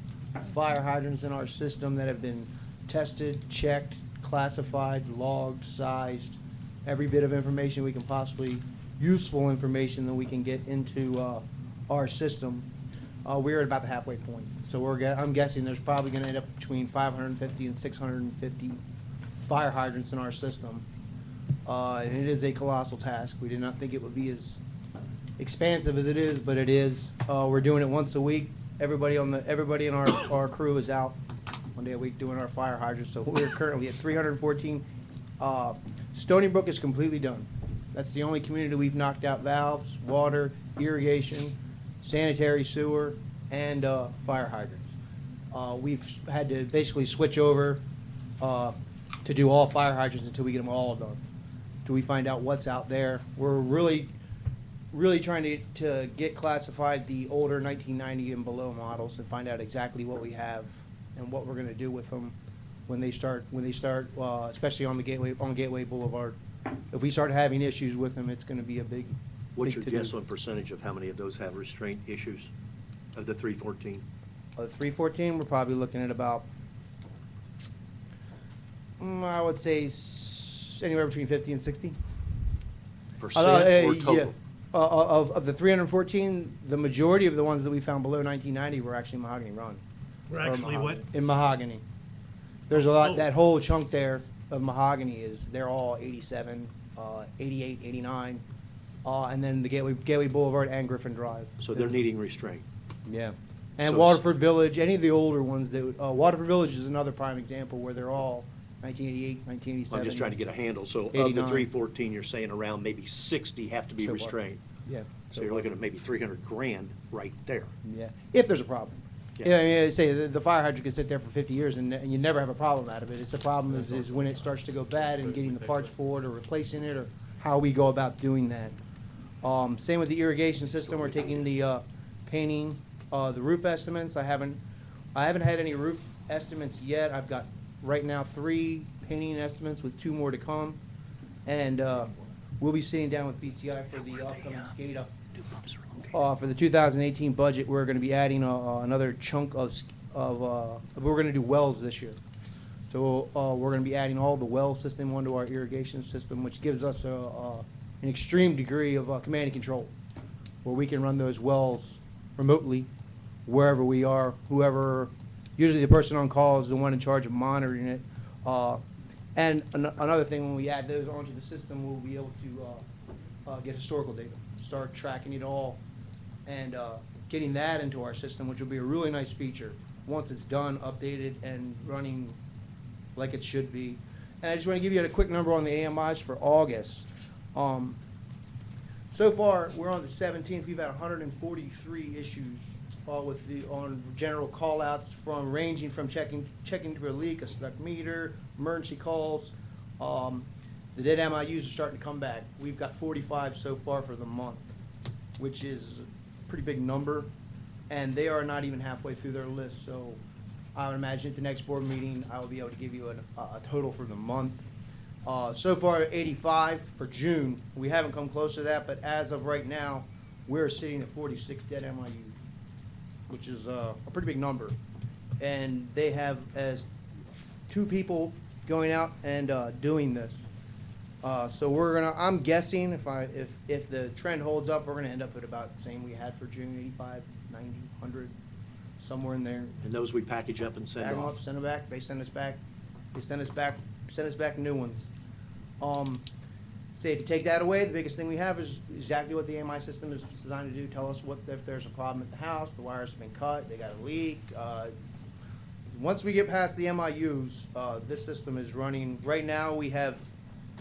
fire hydrants in our system that have been tested, checked, classified, logged, sized, every bit of information we can possibly, useful information that we can get into our system. We're at about the halfway point. So I'm guessing there's probably gonna end up between 550 and 650 fire hydrants in our system. And it is a colossal task. We did not think it would be as expansive as it is, but it is. We're doing it once a week. Everybody in our crew is out one day a week doing our fire hydrants. So we're currently at 314. Stony Brook is completely done. That's the only community we've knocked out valves, water, irrigation, sanitary sewer, and fire hydrants. We've had to basically switch over to do all fire hydrants until we get them all done. Till we find out what's out there. We're really trying to get classified the older 1990 and below models and find out exactly what we have and what we're going to do with them when they start, especially on Gateway Boulevard. If we start having issues with them, it's going to be a big. What's your big to-do. guess on percentage of how many of those have restraint issues of the 314? 314, we're probably looking at about, I would say anywhere between 50 and 60. Percent or total? Yeah. Of the 314, the majority of the ones that we found below 1990 were actually Mahogany Run. We're Or actually what? Mahogany. In Mahogany. There's a lot, Oh. that whole chunk there of Mahogany they're all 87, 88, 89, and then the Gateway Boulevard and Griffin Drive. So they're needing restraint. Yeah. And So- Waterford Village, any of the older ones Waterford Village is another prime example where they're all 1988, 1987. I'm just trying to get a handle. So of the 89. 314, you're saying around maybe 60 have to be So far. restrained. Yeah. So you're looking at maybe 300 grand right there. Yeah, if there's a problem. Yeah. Yeah, I mean, say, the fire hydrant could sit there for 50 years and you never have a problem out of it. It's the problem is when it starts to go bad and getting the parts for it or replacing it or how we go about doing that. Same with the irrigation system. We're taking the painting, the roof estimates. I haven't had any roof estimates yet. I've got right now 3 painting estimates with 2 more to come. And we'll be sitting down with BCI for the upcoming SCADA. For the 2018 budget, we're going to be adding another chunk of we're going to do wells this year. So we're going to be adding all the well system onto our irrigation system, which gives us an extreme degree of command and control, where we can run those wells remotely, wherever we are, whoever, usually the person on call is the one in charge of monitoring it. And another thing, when we add those onto the system, we'll be able to get historical data, start tracking it all, and getting that into our system, which will be a really nice feature once it's done, updated, and running like it should be. And I just want to give you a quick number on the AMIs for August. So far, we're on the 17th. We've had 143 issues on general call-outs ranging from checking for a leak, a stuck meter, emergency calls. The dead MIUs are starting to come back. We've got 45 so far for the month, which is a pretty big number, and they are not even halfway through their list. So I would imagine at the next board meeting, I will be able to give you a total for the month. So far, 85 for June. We haven't come close to that, but as of right now, we're sitting at 46 dead MIUs, which is a pretty big number. And they have as 2 people going out and doing this. So I'm guessing if the trend holds up, we're gonna end up at about the same we had for June, 85, 90, 100, somewhere in there. And those we package up and send Bag 'em off? up, send them back, they send us back. They send us back send us back new ones. Say if you take that away, the biggest thing we have is exactly what the AMI system is designed to do. Tell us what, if there's a problem at the house, the wires have been cut, they got a leak. Once we get past the MIUs, this system is running, right now, we have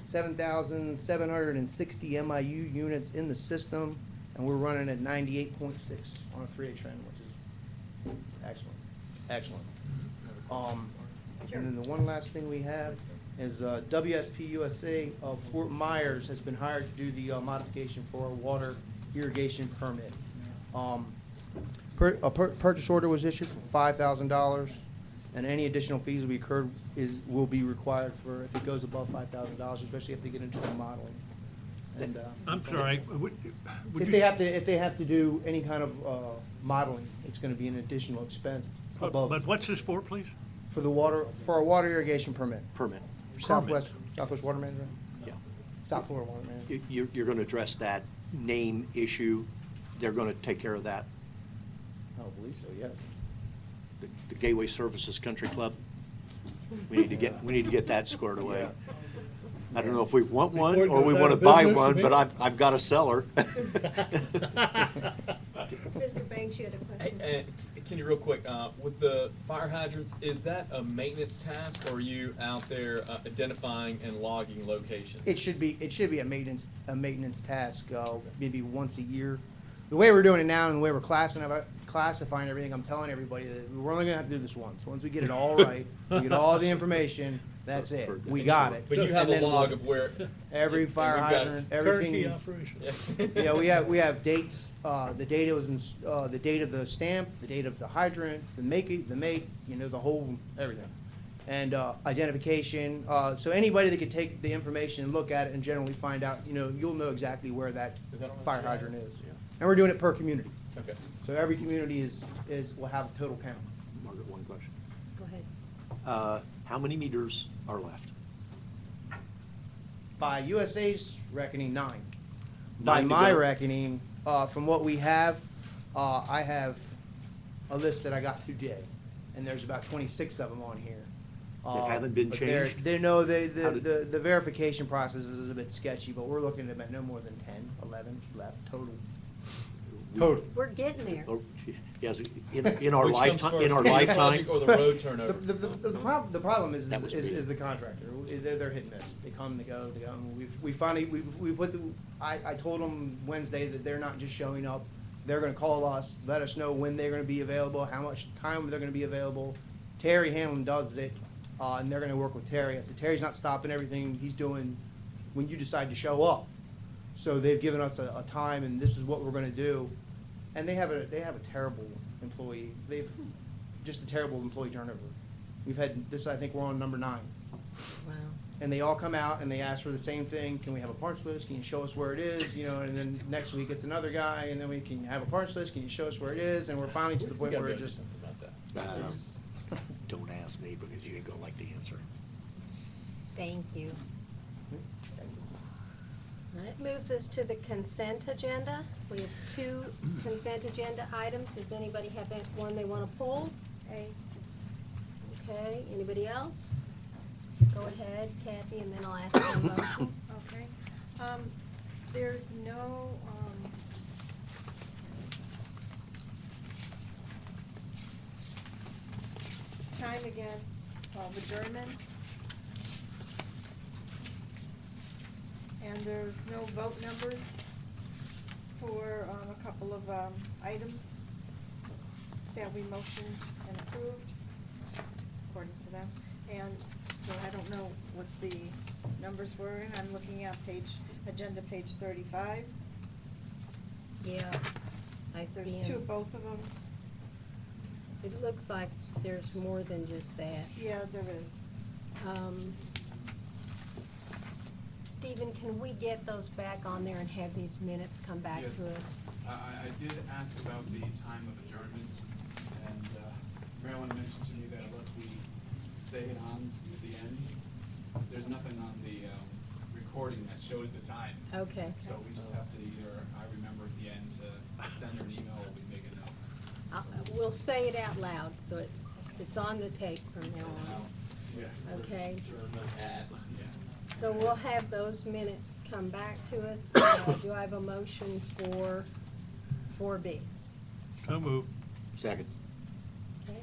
7,760 MIU units in the system, and we're running at 98.6 on a 3A trend, which is excellent, excellent. And then the one last thing we have is WSP USA of Fort Myers has been hired to do the modification for a water irrigation permit. Purchase order was issued for $5,000, and any additional fees will be incurred will be required for if it goes above $5,000, especially if they get into the modeling. And, I'm sorry, would if you- they have to do any kind of modeling, it's going to be an additional expense above But what's this for, please? for a water irrigation permit. Permit. Southwest Water Management, Yeah. South Florida Water Management. You're going to address that name issue. They're going to take care of that. I don't believe so, yes. The Gateway Services Country Club. We need to get that squared away. I don't know if we want one Before it or we goes want out to of buy business, one, you but mean? I've got a seller. Mr. Banks, you had a question? Hey, Kenny, real quick, with the fire hydrants, is that a maintenance task, or are you out there identifying and logging locations? It should be a maintenance task, maybe once a year. The way we're doing it now and the way we're classifying everything, I'm telling everybody that we're only gonna have to do this once. Once we get it all right, we get all the information, that's it. We got it. But you have And a then log of where. every and fire we've got- hydrant, everything. Turnkey operation. Yeah, we have dates, the date it was, the date of the stamp, the date of the hydrant, the make, you know, the whole, everything. And, identification, so anybody that could take the information and look at it and generally find out, you know, you'll know exactly where that Is that on the fire GIS? hydrant is. And we're doing it per community. Okay. So every community will have a total count. Margaret, one question. Go ahead. How many meters are left? By USA's reckoning, 9. By 9 to my go? reckoning, from what we have, I have a list that I got today, and there's about 26 of them on here. That haven't been But changed? They know How did- the verification process is a bit sketchy, but we're looking at no more than 10, 11 left total. Total. We're getting there. Or- Yes, in our Which comes lifetime, first, in our the lifetime. project or the road turnover? The problem is That was me. the contractor. They're hit and miss. They come, they go, they go. And we finally, we put I told them Wednesday that they're not just showing up. They're gonna call us, let us know when they're gonna be available, how much time they're gonna be available. Terry Hanlon does it, and they're gonna work with Terry. I said, Terry's not stopping everything he's doing when you decide to show up. So they've given us a time, and this is what we're gonna do. And they have a terrible employee. They've just a terrible employee turnover. We've had this. I think we're on number 9. Wow. And they all come out and they ask for the same thing. Can we have a parts list? Can you show us where it is? You know, and then next week it's another guy, and then we can have a parts list. Can you show us where it is? And we're finally to the We point gotta where go it do just. something about that. It's- Don't ask me because you ain't gonna like the answer. Thank you. That moves us to the consent agenda. We have 2 consent agenda items. Does anybody have one they want to pull? Okay, anybody else? Go ahead, Kathy, and then I'll ask for a motion. Okay, there's no, time again of adjournment. And there's no vote numbers for, a couple of, items that we motioned and approved, according to them. And so I don't know what the numbers were. I'm looking at agenda page 35. Yeah, I see There's 2, 'em. both of them. It looks like there's more than just that. Yeah, there is. Stephen, can we get those back on there and have these minutes come back Yes. to us? I did ask about the time of adjournment, and Marilyn mentioned to me that unless we say it on at the end, there's nothing on the recording that shows the time. Okay. So we just have to either, I remember at the end to send her an email or we make a note. We'll say it out loud, so it's on the tape from now on. Okay? Yeah. So we'll have those minutes come back to us. Do I have a motion for 4B? So moved. Second. Okay.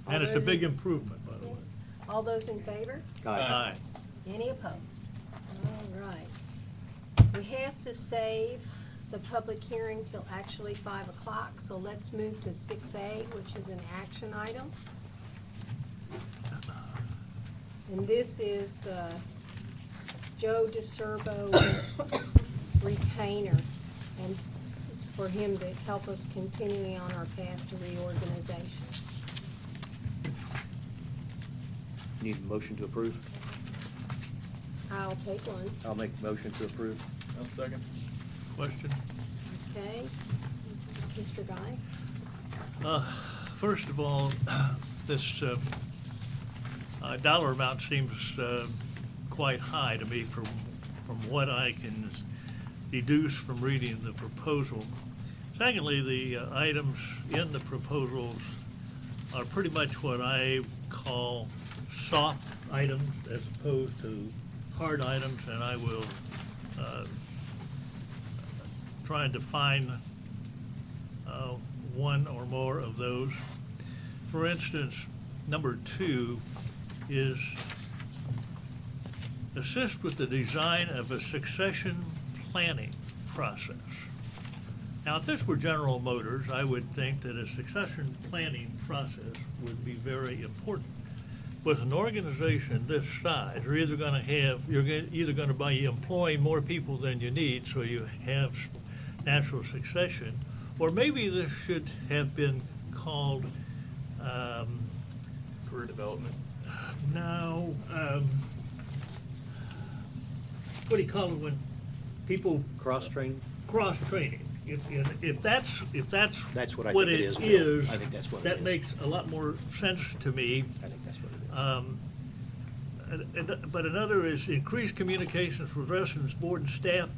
All And it's a those big in- improvement, by the way. All those in favor? Aye. Any opposed? All right. We have to save the public hearing till actually 5 o'clock, so let's move to 6A, which is an action item. And this is the Joe DeSerbo retainer, and for him to help us continuing on our path to reorganization. Need a motion to approve? I'll take one. I'll make a motion to approve. I'll second. Question? Okay. Mr. Guy? First of all, this dollar amount seems quite high to me from what I can deduce from reading the proposal. Secondly, the items in the proposals are pretty much what I call soft items as opposed to hard items, and I will try and define one or more of those. For instance, number 2 is assist with the design of a succession planning process. Now, if this were General Motors, I would think that a succession planning process would be very important. With an organization this size, you're either going to be employing more people than you need, so you have natural succession, or maybe this should have been called Career development. no. What do you call it when people Cross-training? cross training? If that's That's what I what think it it is, Bill. is, I think that's what it that is. makes a lot more sense to me. I think that's what it is. But another is increased communications with residents, board, and staff.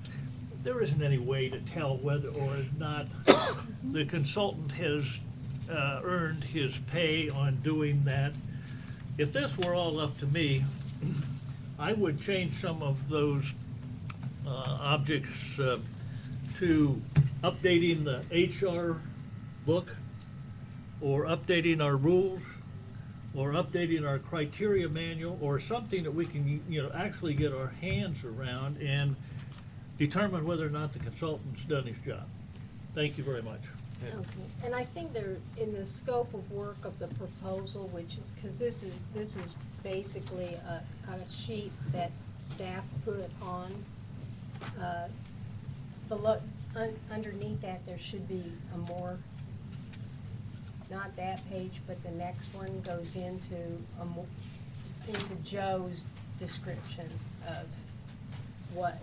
There isn't any way to tell whether or not the consultant has earned his pay on doing that. If this were all up to me, I would change some of those objects to updating the HR book, or updating our rules, or updating our criteria manual, or something that we can, actually get our hands around and determine whether or not the consultant's done his job. Thank you very much. Okay, and I think they're in the scope of work of the proposal, which is, because this is basically a sheet that staff put on. Below, underneath that, there should be a more, not that page, but the next one goes into into Joe's description of what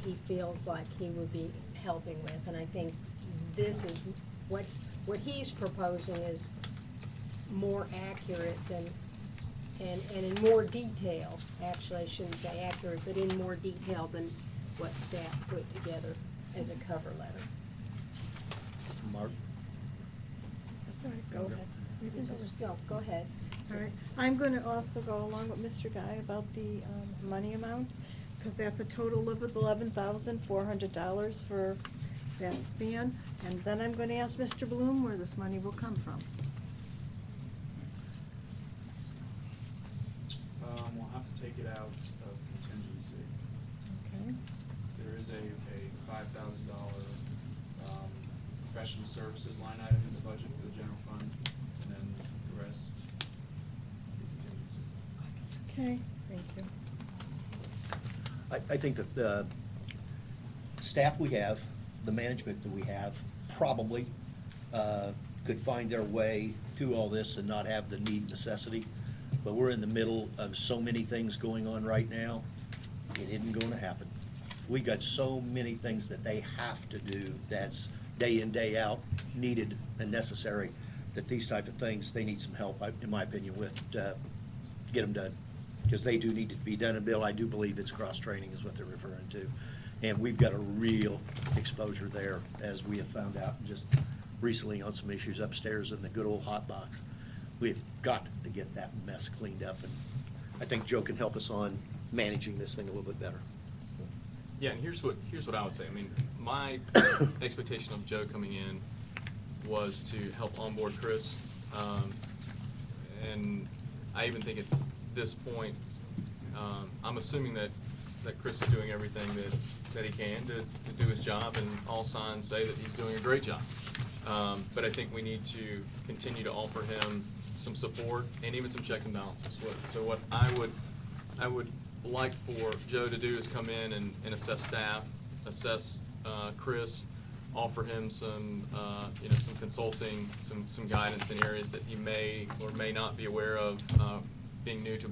he feels like he would be helping with, and I think this is, what he's proposing is more accurate than, and in more detail, actually, I shouldn't say accurate, but in more detail than what staff put together as a cover letter. Mark? That's all right, go ahead. Go ahead. All right, I'm going to also go along with Mr. Guy about the money amount, because that's a total of $11,400 for that span. And then I'm going to ask Mr. Bloom where this money will come from. We'll have to take it out of contingency. Okay. There is a $5,000 professional services line item in the budget for the general fund, and then the rest contingency. Okay, thank you. I think that the staff we have, the management that we have, probably could find their way through all this and not have the need necessity. But we're in the middle of so many things going on right now, it isn't going to happen. We got so many things that they have to do that's day in, day out, needed and necessary, that these type of things, they need some help, in my opinion, with, get them done. Because they do need to be done, and Bill, I do believe it's cross-training is what they're referring to. And we've got a real exposure there, as we have found out just recently on some issues upstairs in the good old hot box. we've got to get that mess cleaned up, and I think Joe can help us on managing this thing a little bit better. Yeah, and here's what I would say. I mean, my expectation of Joe coming in was to help onboard Chris. And I even think at this point, I'm assuming that Chris is doing everything that he can to do his job, and all signs say that he's doing a great job. But I think we need to continue to offer him some support and even some checks and balances. So what I would like for Joe to do is come in and assess staff, assess Chris, offer him some some consulting, some guidance in areas that he may or may not be aware of, being new to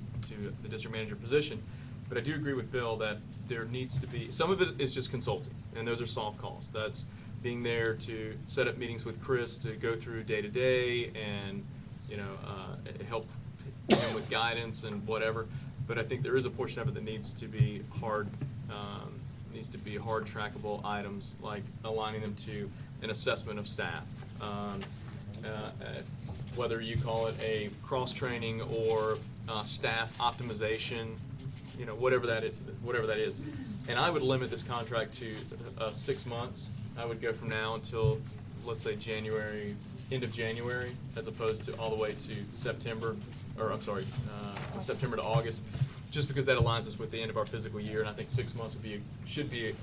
the district manager position. But I do agree with Bill that there needs to be, some of it is just consulting, and those are soft costs. That's being there to set up meetings with Chris to go through day-to-day and, help him with guidance and whatever. But I think there is a portion of it that needs to be hard trackable items, like aligning them to an assessment of staff. Whether you call it a cross-training or staff optimization, whatever that is. And I would limit this contract to 6 months. I would go from now until, let's say, end of January, as opposed to all the way to September, from September to August, just because that aligns us with the end of our fiscal year. And I think 6 months should be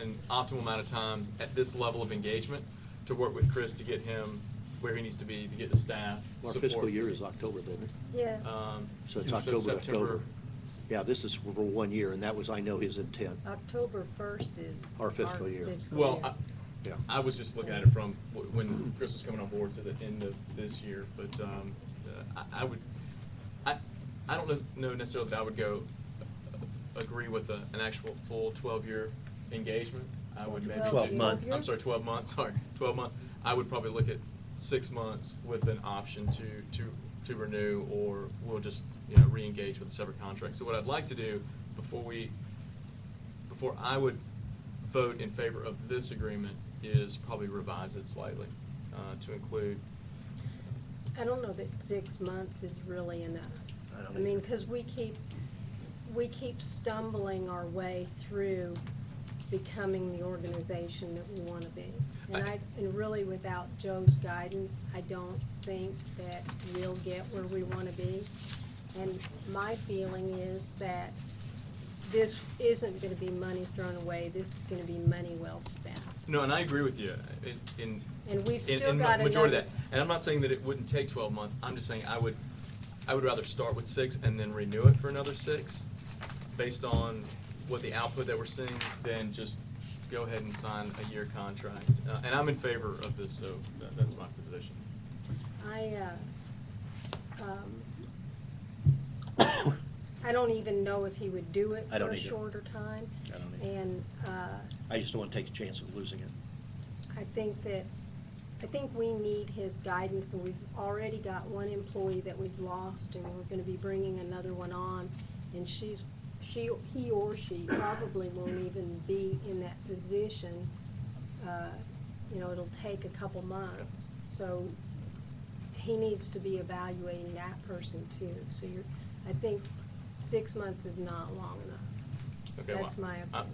an optimal amount of time at this level of engagement to work with Chris to get him where he needs to be, to get the staff Our support. fiscal year is October, isn't it? Yeah. So it's So October to September. October. Yeah, this is for 1 year, and that was, I know, his intent. October 1st is. Our fiscal year. Well, Yeah. I was just looking at it from when Chris was coming on board to the end of this year, but I don't know necessarily that I would go agree with an actual full 12-year engagement. I would maybe 12 do, months. I'm sorry, 12 months. Sorry, 12 months. I would probably look at 6 months with an option to renew, or we'll just re-engage with a separate contract. So what I'd like to do before I would vote in favor of this agreement is probably revise it slightly to include. I don't know that 6 months is really enough. I don't I mean, either. because we keep stumbling our way through becoming the organization that we want to be. And really, without Joe's guidance, I don't think that we'll get where we want to be. And my feeling is that this isn't going to be money thrown away. This is going to be money well spent. No, and I agree with you in And we've still in got majority of another. that. And I'm not saying that it wouldn't take 12 months. I'm just saying I would rather start with 6 and then renew it for another 6 based on what the output that we're seeing, than just go ahead and sign a year contract. And I'm in favor of this, so that's my position. I don't even know if he would do it I for don't a either. shorter time. I don't either. And I just don't want to take a chance of losing it. I think we need his guidance, and we've already got one employee that we've lost, and we're gonna be bringing another one on, and he or she probably won't even be in that position. It'll take a couple months, so he needs to be evaluating that person too. So I think 6 months is not long enough. Okay, That's my opinion.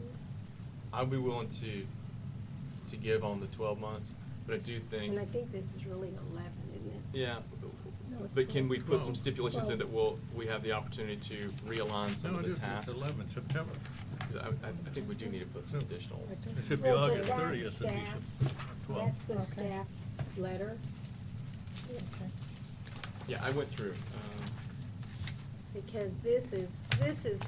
I'd be willing to give on the 12 months, but I do think. And I think this is really 11, isn't it? Yeah, No, it's but can we put some 12. stipulations in that we have the opportunity to realign some No, of it the is, tasks? it's 11 September. 'Cause I think we do need to put some additional. It should be Well, but August that's 30th, and he should, staff's- 12. That's the staff letter. Yeah, I went through. Because this is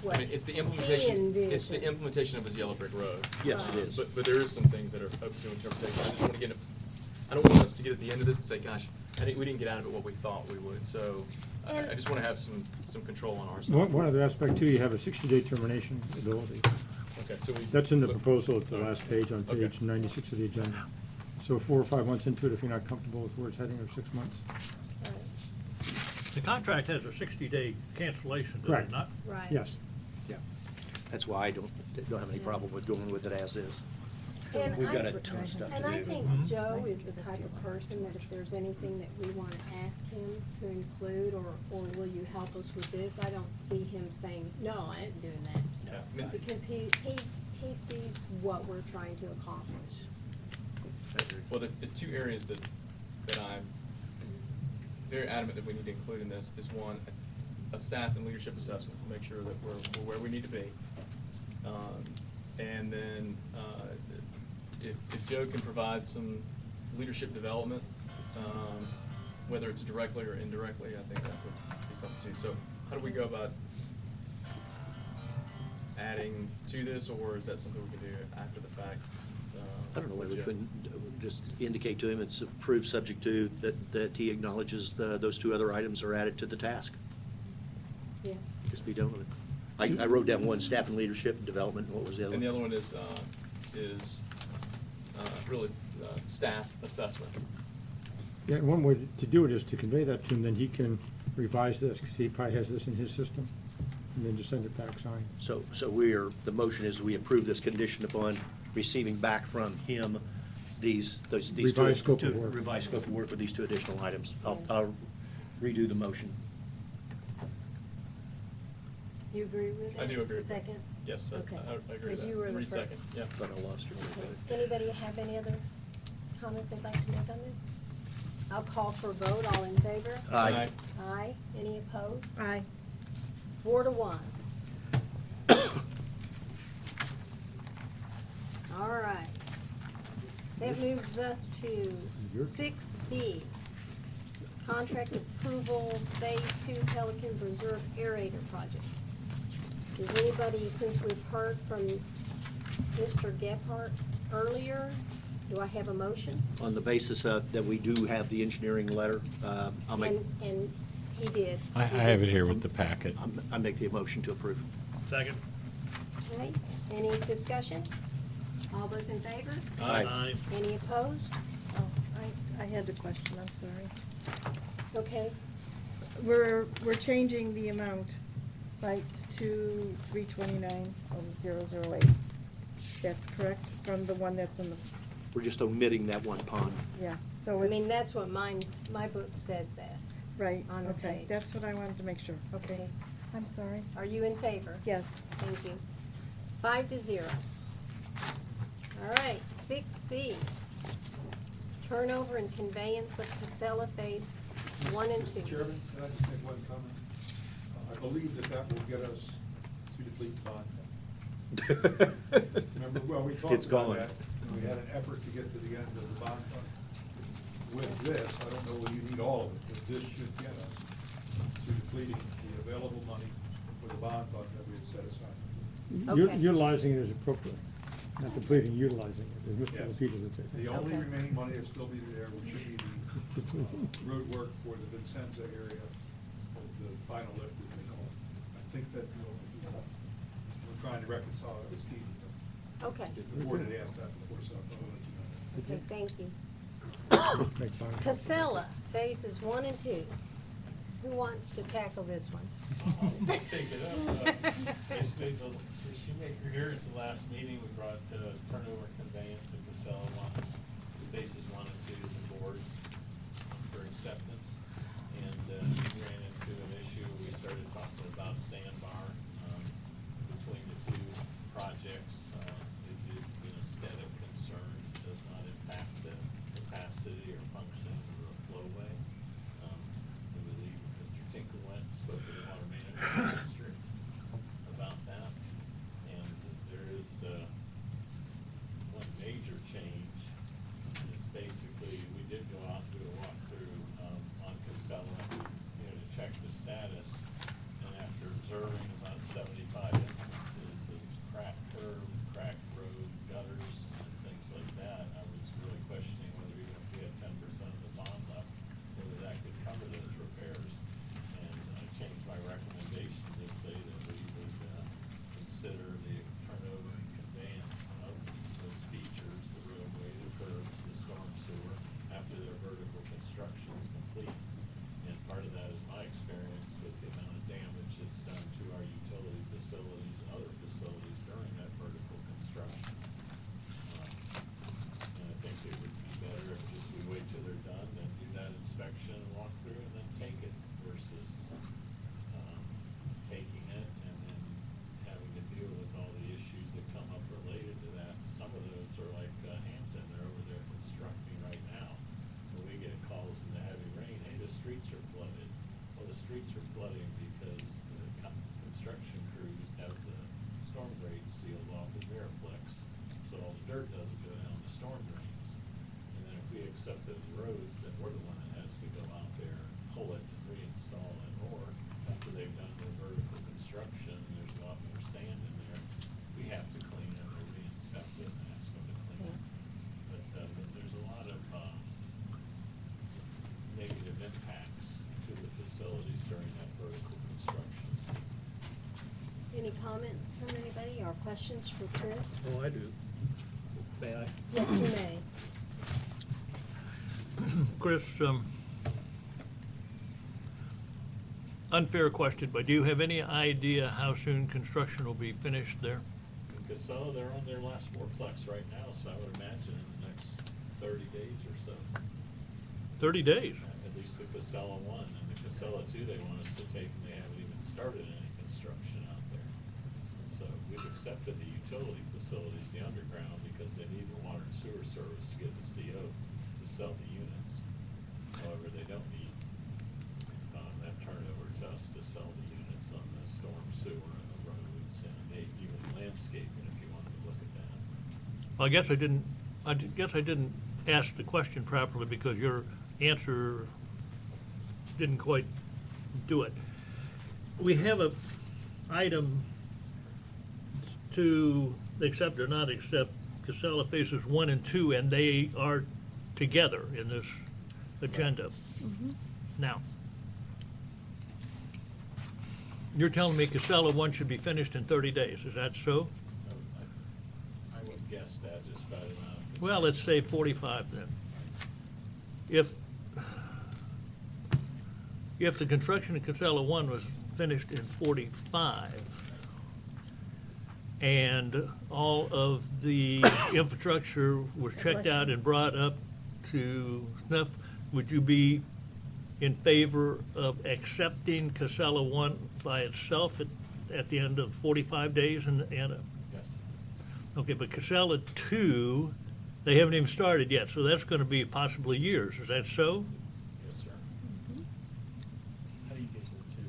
what I mean, it's the he implementation. It's the envisions. implementation of his Yellow Brick Road. Yes, it is. But there is some things that are open to interpretation. I just want to get. I don't want us to get at the end of this and say, "Gosh, we didn't get out of it what we thought we would." So And- I just want to have some control on our side. One other aspect too, you have a 60-day termination ability. Okay, so we. That's in the proposal at the last page, on Okay. page 96 of the agenda. So 4 or 5 months into it, if you're not comfortable with where it's heading, or 6 months. The contract has a 60-day cancellation, does Correct. it not? Right. Yes. Yeah. That's why I don't have any problem with going with it as is. And We've got I- a ton of stuff to And do. I think Mhm. Joe is the type of person that if there's anything that we want to ask him to include, or will you help us with this, I don't see him saying, no, I ain't doing that. Yeah, I mean, Because he sees what we're trying to accomplish. Well, the two areas that I'm very adamant that we need to include in this is one, a staff and leadership assessment, to make sure that we're where we need to be. And then, if Joe can provide some leadership development, whether it's directly or indirectly, I think that would be something too. So how do we go about adding to this, or is that something we can do after the fact? I don't know whether we Joe? couldn't just indicate to him it's approved subject to that he acknowledges those two other items are added to the task. Yeah. Just be done with it. I wrote down one, staff and leadership development, what was the other one? And the other one is really staff assessment. Yeah, one way to do it is to convey that to him, then he can revise this, because he probably has this in his system, and then just send it back signed. So the motion is we approve this condition upon receiving back from him these two. Revised scope of work. Revised scope of work with these two additional items. I'll redo the motion. You agree with that? I do agree with that. Second? Yes, I agree with that. Because you were the Re-second, first. yeah. Thought I lost you. Okay. Anybody have any other comments they'd like to make on this? I'll call for a vote. All in favor? Aye. Aye. Any opposed? Aye. 4-1. All right. That moves us to 6B. Contract approval, Phase 2 Pelican Reserve Aerator Project. Does anybody, since we've heard from Mr. Gephardt earlier, do I have a motion? On the basis that we do have the engineering letter, I'll make, And he did. I have it here with the packet. I make the motion to approve. Second. Okay, any discussion? All those in favor? Aye. Any opposed? Oh, I had a question, I'm sorry. Okay, We're changing the amount, right, to 329,008. That's correct, from the one that's in the, We're just omitting that one pond. yeah, so. I mean, that's what my book says that. Right, on the okay, page. that's what I wanted to make sure, okay. Okay. I'm sorry. Are you in favor? Yes. Thank you. 5-0. All right, 6C. Turnover and conveyance of Casella Phase 1 and 2. Mr. Chairman, can I just make one comment? I believe that will get us to deplete the bond. Remember, well, we talked It's about gone. that, and we had an effort to get to the end of the bond fund. With this, I don't know whether you need all of it, but this should get us to depleting the available money for the bond fund that we had set aside. Okay. Utilizing it as appropriate, not depleting, utilizing it, as Mr. Yes. Lapidus would say. The only Okay. remaining money that still be there, which should be the road work for the Vincenza area, the final lift, as they call it. I think that's the only, we're trying to reconcile it with Steve. Okay, If the board had asked that before, so I'll let you know. okay, thank you. Make fine. Casella Phases 1 and 2. Who wants to tackle this one? Take it up. Basically, the shoemaker here at the last meeting, we brought turnover conveyance of Casella phases 1 and 2 to the board for acceptance. And we ran into an issue. We started talking about sandbar between the two projects. It is an aesthetic concern. It does not impact the capacity or function of the flowway. I believe Mr. Tinker went and spoke to the water management district about that. And there is one major change. And it's basically, we did go out and do a walkthrough on Casella, to check the status. And after observing about 75 instances of cracked curb, cracked road, gutters, and things like that, I was really questioning whether even if we had 10% of the bond left, whether that could cover those repairs. And I changed my recommendation to say that we would consider the turnover and conveyance of those features, the roadway, the curbs, the storm sewer, after their vertical construction is complete. And part of that is my experience with the streets are flooding because the construction crews have the storm drains sealed off with Veriflex, so all the dirt doesn't go down the storm drains. And then if we accept those roads, then we're the one that has to go out there, pull it and reinstall it, or after they've done their vertical construction, and there's a lot more sand in there, we have to clean it or re-inspect it and ask them to clean it. But there's a lot of negative impacts to the facilities during that vertical construction. Any comments from anybody or questions for Chris? Oh, I do. May I? Yes, you may. Chris, unfair question, but do you have any idea how soon construction will be finished there? In Casella, they're on their last fourplex right now, so I would imagine in the next 30 days or so. 30 days? At least the Casella one, and the Casella two, they want us to take, and they haven't even started any construction out there. So we've accepted the utility facilities, the underground, because they need the water and sewer service to get the CO to sell the units. However, they don't need that turnover to us to sell the units on the storm sewer and the roads and even landscaping, if you wanted to look at that. I guess I didn't ask the question properly because your answer didn't quite do it. We have a item to accept or not accept Casella phases 1 and 2, and they are together in this agenda. Now, you're telling me Casella 1 should be finished in 30 days, is that so? I would guess that just by the amount of. Well, let's say 45 then. If the construction of Casella 1 was finished in 45, and all of the infrastructure was checked out and brought up to snuff, would you be in favor of accepting Casella 1 by itself at the end of 45 days and Yes. okay, but Casella 2, they haven't even started yet, so that's going to be possibly years. Is that so? Yes, sir. How do you get to the two?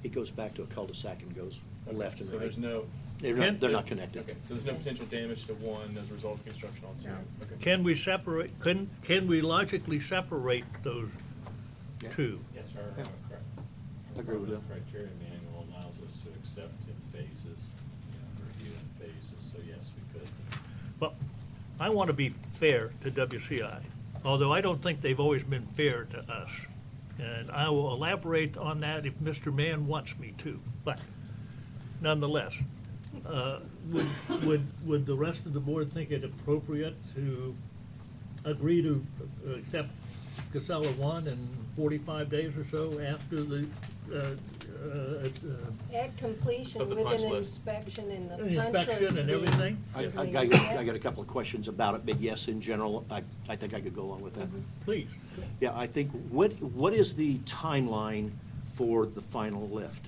It goes back to a cul-de-sac and goes left and So right. there's no. They're not connected. Okay, so there's no potential damage to one as a result of construction on two? No. Okay. Can we separate, can we logically separate those Yeah. two? Yes, sir. Yeah. Correct. I agree with that. Criteria manual allows us to accept in phases, review in phases, so yes, we could. Well, I want to be fair to WCI, although I don't think they've always been fair to us. And I will elaborate on that if Mr. Mann wants me to. But nonetheless, would the rest of the board think it appropriate to agree to accept Casella 1 in 45 days or so after the At completion Of the with punch an list. inspection and the punch inspection list and being everything? I completed. got a couple of questions about it, but yes, in general, I think I could go along with that. Please. Yeah, I think, what is the timeline for the final lift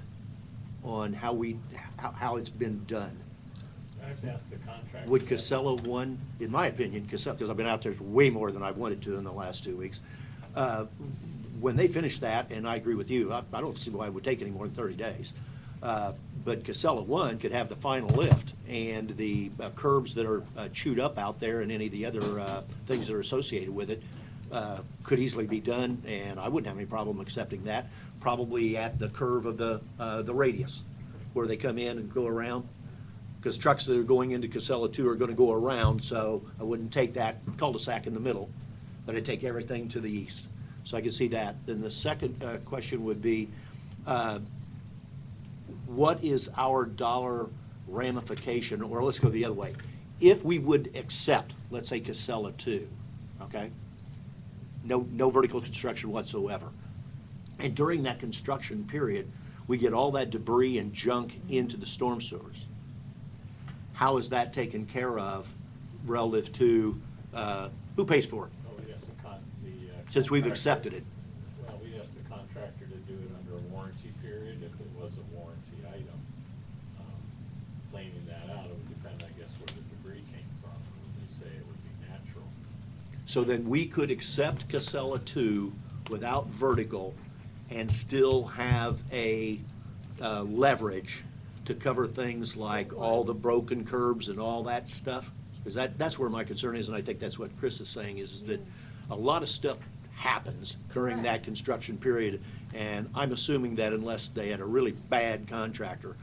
on how it's been done? I have to ask the contractor. Would Casella 1, in my opinion, Casella, because I've been out there way more than I've wanted to in the last 2 weeks, when they finish that, and I agree with you, I don't see why it would take any more than 30 days. But Casella 1 could have the final lift, and the curbs that are chewed up out there and any of the other things that are associated with it could easily be done, and I wouldn't have any problem accepting that, probably at the curve of the radius, where they come in and go around. Because trucks that are going into Casella 2 are going to go around, so I wouldn't take that cul-de-sac in the middle, but I'd take everything to the east. So I could see that. Then the second question would be, what is our dollar ramification, or let's go the other way. If we would accept, let's say Casella 2, okay? No vertical construction whatsoever. And during that construction period, we get all that debris and junk into the storm sewers. How is that taken care of relative to, who pays for it? Oh, we asked the Since we've contractor- accepted it. Well, we asked the contractor to do it under a warranty period if it was a warranty item. Claiming that out, it would depend, I guess, where the debris came from. They say it would be natural. So then we could accept Casella 2 without vertical and still have a leverage to cover things like all the broken curbs and all that stuff? Because that's where my concern is, and I think that's what Chris is saying, is that a lot of stuff happens during that construction period, and I'm assuming that unless they had a really bad contractor,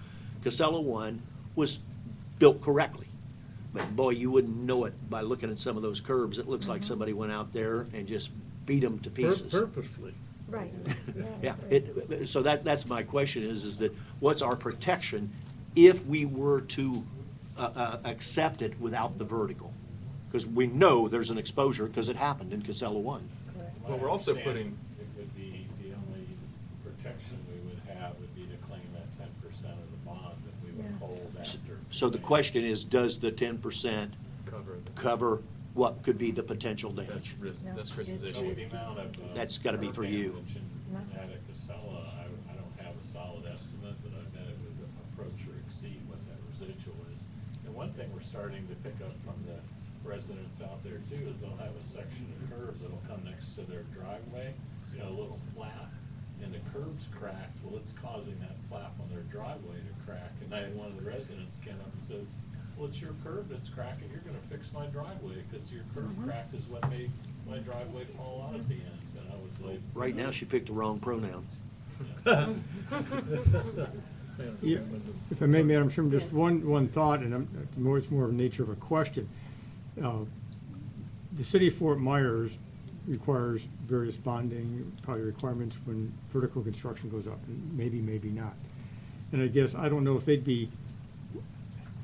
Casella One was built correctly. But boy, you wouldn't know it by looking at some of those curbs. It looks like somebody went out there and just beat them to pieces. Purposefully. Right. Yeah, so that's my question is that what's our protection if we were to accept it without the vertical? Because we know there's an exposure because it happened in Casella One. Well, we're also My putting- understanding, it would be, the only protection we would have would be to claim that 10% of the bond that we would hold after. So the question is, does the 10% cover what could be the potential That's damage? risk, that's Chris's So issue. the amount of, That's gotta be for you. curb damage in that at Casella, I don't have a solid estimate, but I bet it would approach or exceed what that residual is. And one thing we're starting to pick up from the residents out there too is they'll have a section of curb that'll come next to their driveway, a little flap, and the curb's cracked. Well, it's causing that flap on their driveway to crack. And I had one of the residents came up and said, well, it's your curb that's cracking. You're gonna fix my driveway because your curb cracked is what made my driveway fall out at the end. And I was like. Right now, she picked the wrong pronoun. Yeah, if I may, Madam Chairman, just one thought, and it's more of the nature of a question. The city of Fort Myers requires various bonding, probably requirements when vertical construction goes up, and maybe not. And I guess, I don't know if they'd be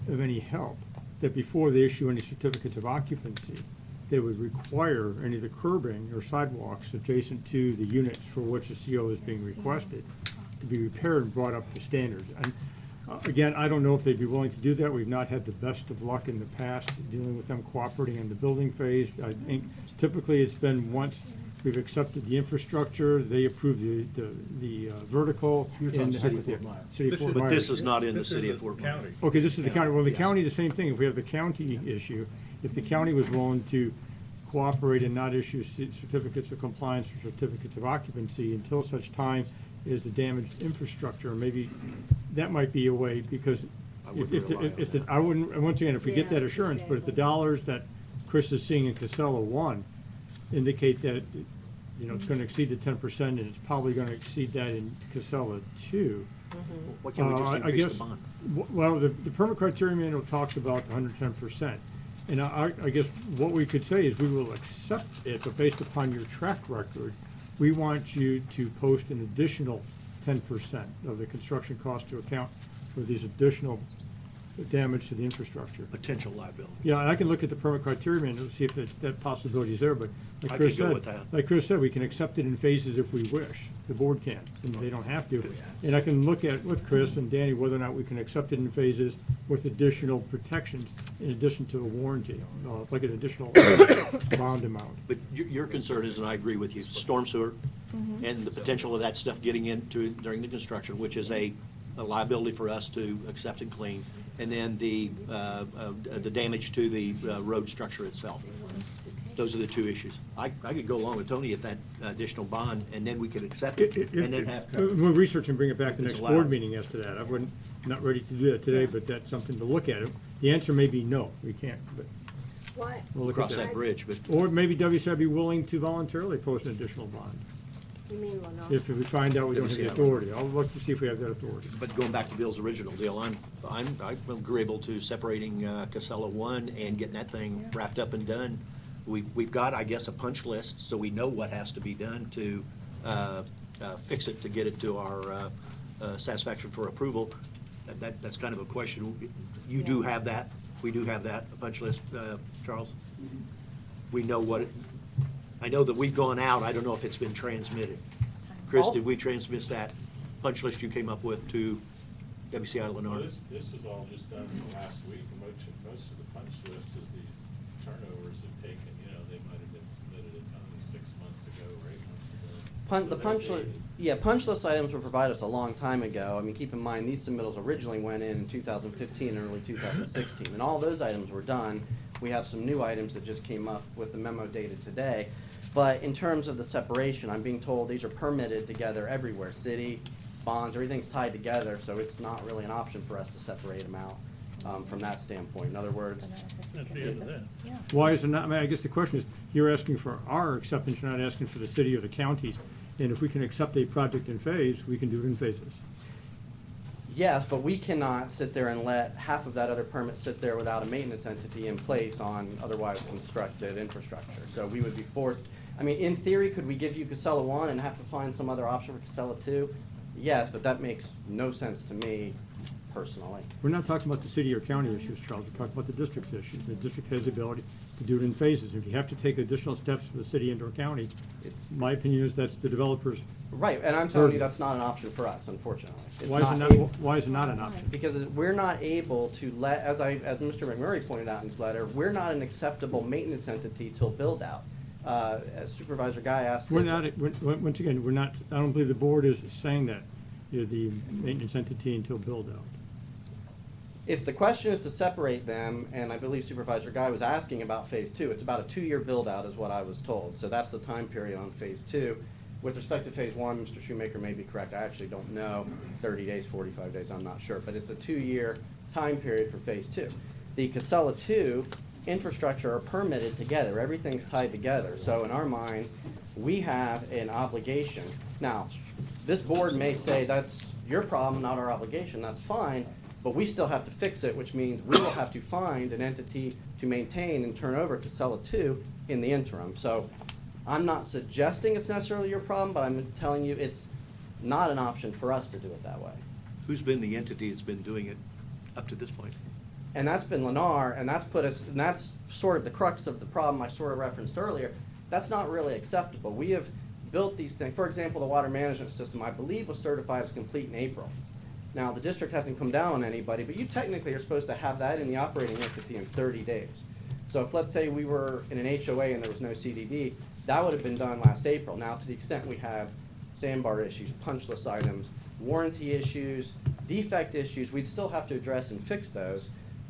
of any help, that before they issue any certificates of occupancy, they would require any of the curbing or sidewalks adjacent to the units for which the CO is being requested to be repaired and brought up to standards. And again, I don't know if they'd be willing to do that. We've not had the best of luck in the past dealing with them cooperating in the building phase. I think typically it's been once we've accepted the infrastructure, they approve the vertical. You're talking and City of Fort Myers. City of Fort But this Myers. is not in the city of Fort Myers. Okay, this is the county. Well, the Yes. county, the same thing. If we have the county issue, if the county was willing to cooperate and not issue certificates of compliance or certificates of occupancy until such time as the damaged infrastructure, maybe that might be a way, because I wouldn't rely on that. I wouldn't, and once again, if we get Yeah, that assurance, but if the exactly. dollars that Chris is seeing in Casella One indicate that, it's gonna exceed the 10%, and it's probably gonna exceed that in Casella Two. Why can't we just I increase guess- the bond? Well, the permit criteria manual talks about 110%. And I guess what we could say is we will accept it, but based upon your track record, we want you to post an additional 10% of the construction cost to account for these additional damage to the infrastructure. Potential liability. Yeah, and I can look at the permit criteria manual to see if that possibility is there, but I like Chris could go said, with that. we can accept it in phases if we wish. The board can, and they don't have to. And I can look at with Chris and Danny whether or not we can accept it in phases with additional protections in addition to the warranty, like an additional bond amount. But your concern is, and I agree with you, storm sewer and the potential of that stuff getting into during the construction, which is a liability for us to accept and clean, and then the damage to the road structure itself. Those are the two issues. I could go along with Tony if that additional bond, and then we could accept it, and then have coverage. We'll research and bring it back If the it's next allowed. board meeting as to that. Not ready to do that today, but that's something to look at. The answer may be no, we can't, but What? we'll look at Cross that bridge, but Or maybe WCI be willing to voluntarily post an additional bond, You mean Lenore? if we find out we don't have the WCI. authority. I'll look to see if we have that authority. But going back to Bill's original deal, I'm agreeable to separating Casella One and getting that thing wrapped up and done. We've got, I guess, a punch list, so we know what has to be done to fix it, to get it to our satisfaction for approval. That's kind of a question. You do have that, we do have that, a punch list, Charles? We know what it, I know that we've gone out, I don't know if it's been transmitted. Chris, did we transmit that punch list you came up with to WCI Well, Lenore? this is all just done in the last week. Most of the punch list is these turnovers have taken, they might have been submitted at Tony 6 months ago or 8 months ago. The punch list, punch list items were provided us a long time ago. I mean, keep in mind, these submittals originally went in 2015 and early 2016, and all those items were done. We have some new items that just came up with the memo dated today. But in terms of the separation, I'm being told these are permitted together everywhere, city, bonds, everything's tied together, so it's not really an option for us to separate them out from that standpoint. In other words, That's the end of that. Why is it not, I mean, I guess the question is, you're asking for our acceptance, you're not asking for the city or the counties. And if we can accept a project in phase, we can do it in phases. yes, but we cannot sit there and let half of that other permit sit there without a maintenance entity in place on otherwise constructed infrastructure. So we would be forced, I mean, in theory, could we give you Casella 1 and have to find some other option for Casella 2? Yes, but that makes no sense to me personally. We're not talking about the city or county issues, Charles, we're talking about the district's issues. The district has the ability to do it in phases. If you have to take additional steps for the city and or county, my opinion is that's the developer's. Right, and I'm telling you, that's not an option for us, unfortunately. It's Why is it able- not, why is it not an option? Because we're not able to let, as Mr. McMurray pointed out in his letter, we're not an acceptable maintenance entity till build out. As Supervisor Guy asked. We're not, once again, we're not, I don't believe the board is saying that you're the maintenance entity until build out. If the question is to separate them, and I believe Supervisor Guy was asking about phase 2, it's about a 2-year build out is what I was told. So that's the time period on phase 2. With respect to phase 1, Mr. Shoemaker may be correct. I actually don't know, 30 days, 45 days, I'm not sure. But it's a 2-year time period for phase 2. The Casella 2 infrastructure are permitted together. Everything's tied together. So in our mind, we have an obligation. Now, this board may say that's your problem, not our obligation. That's fine. But we still have to fix it, which means we will have to find an entity to maintain and turn over Casella 2 in the interim. So I'm not suggesting it's necessarily your problem, but I'm telling you it's not an option for us to do it that way. Who's been the entity that's been doing it up to this point? And that's been Lennar, and that's sort of the crux of the problem I sort of referenced earlier. That's not really acceptable. We have built these things. For example, the water management system, I believe, was certified as complete in April. Now, the district hasn't come down on anybody, but you technically are supposed to have that in the operating entity in 30 days. So if, let's say, we were in an HOA and there was no CDD, that would have been done last April. Now, to the extent we have sandbar issues, punch list items, warranty issues, defect issues, we'd still have to address and fix those.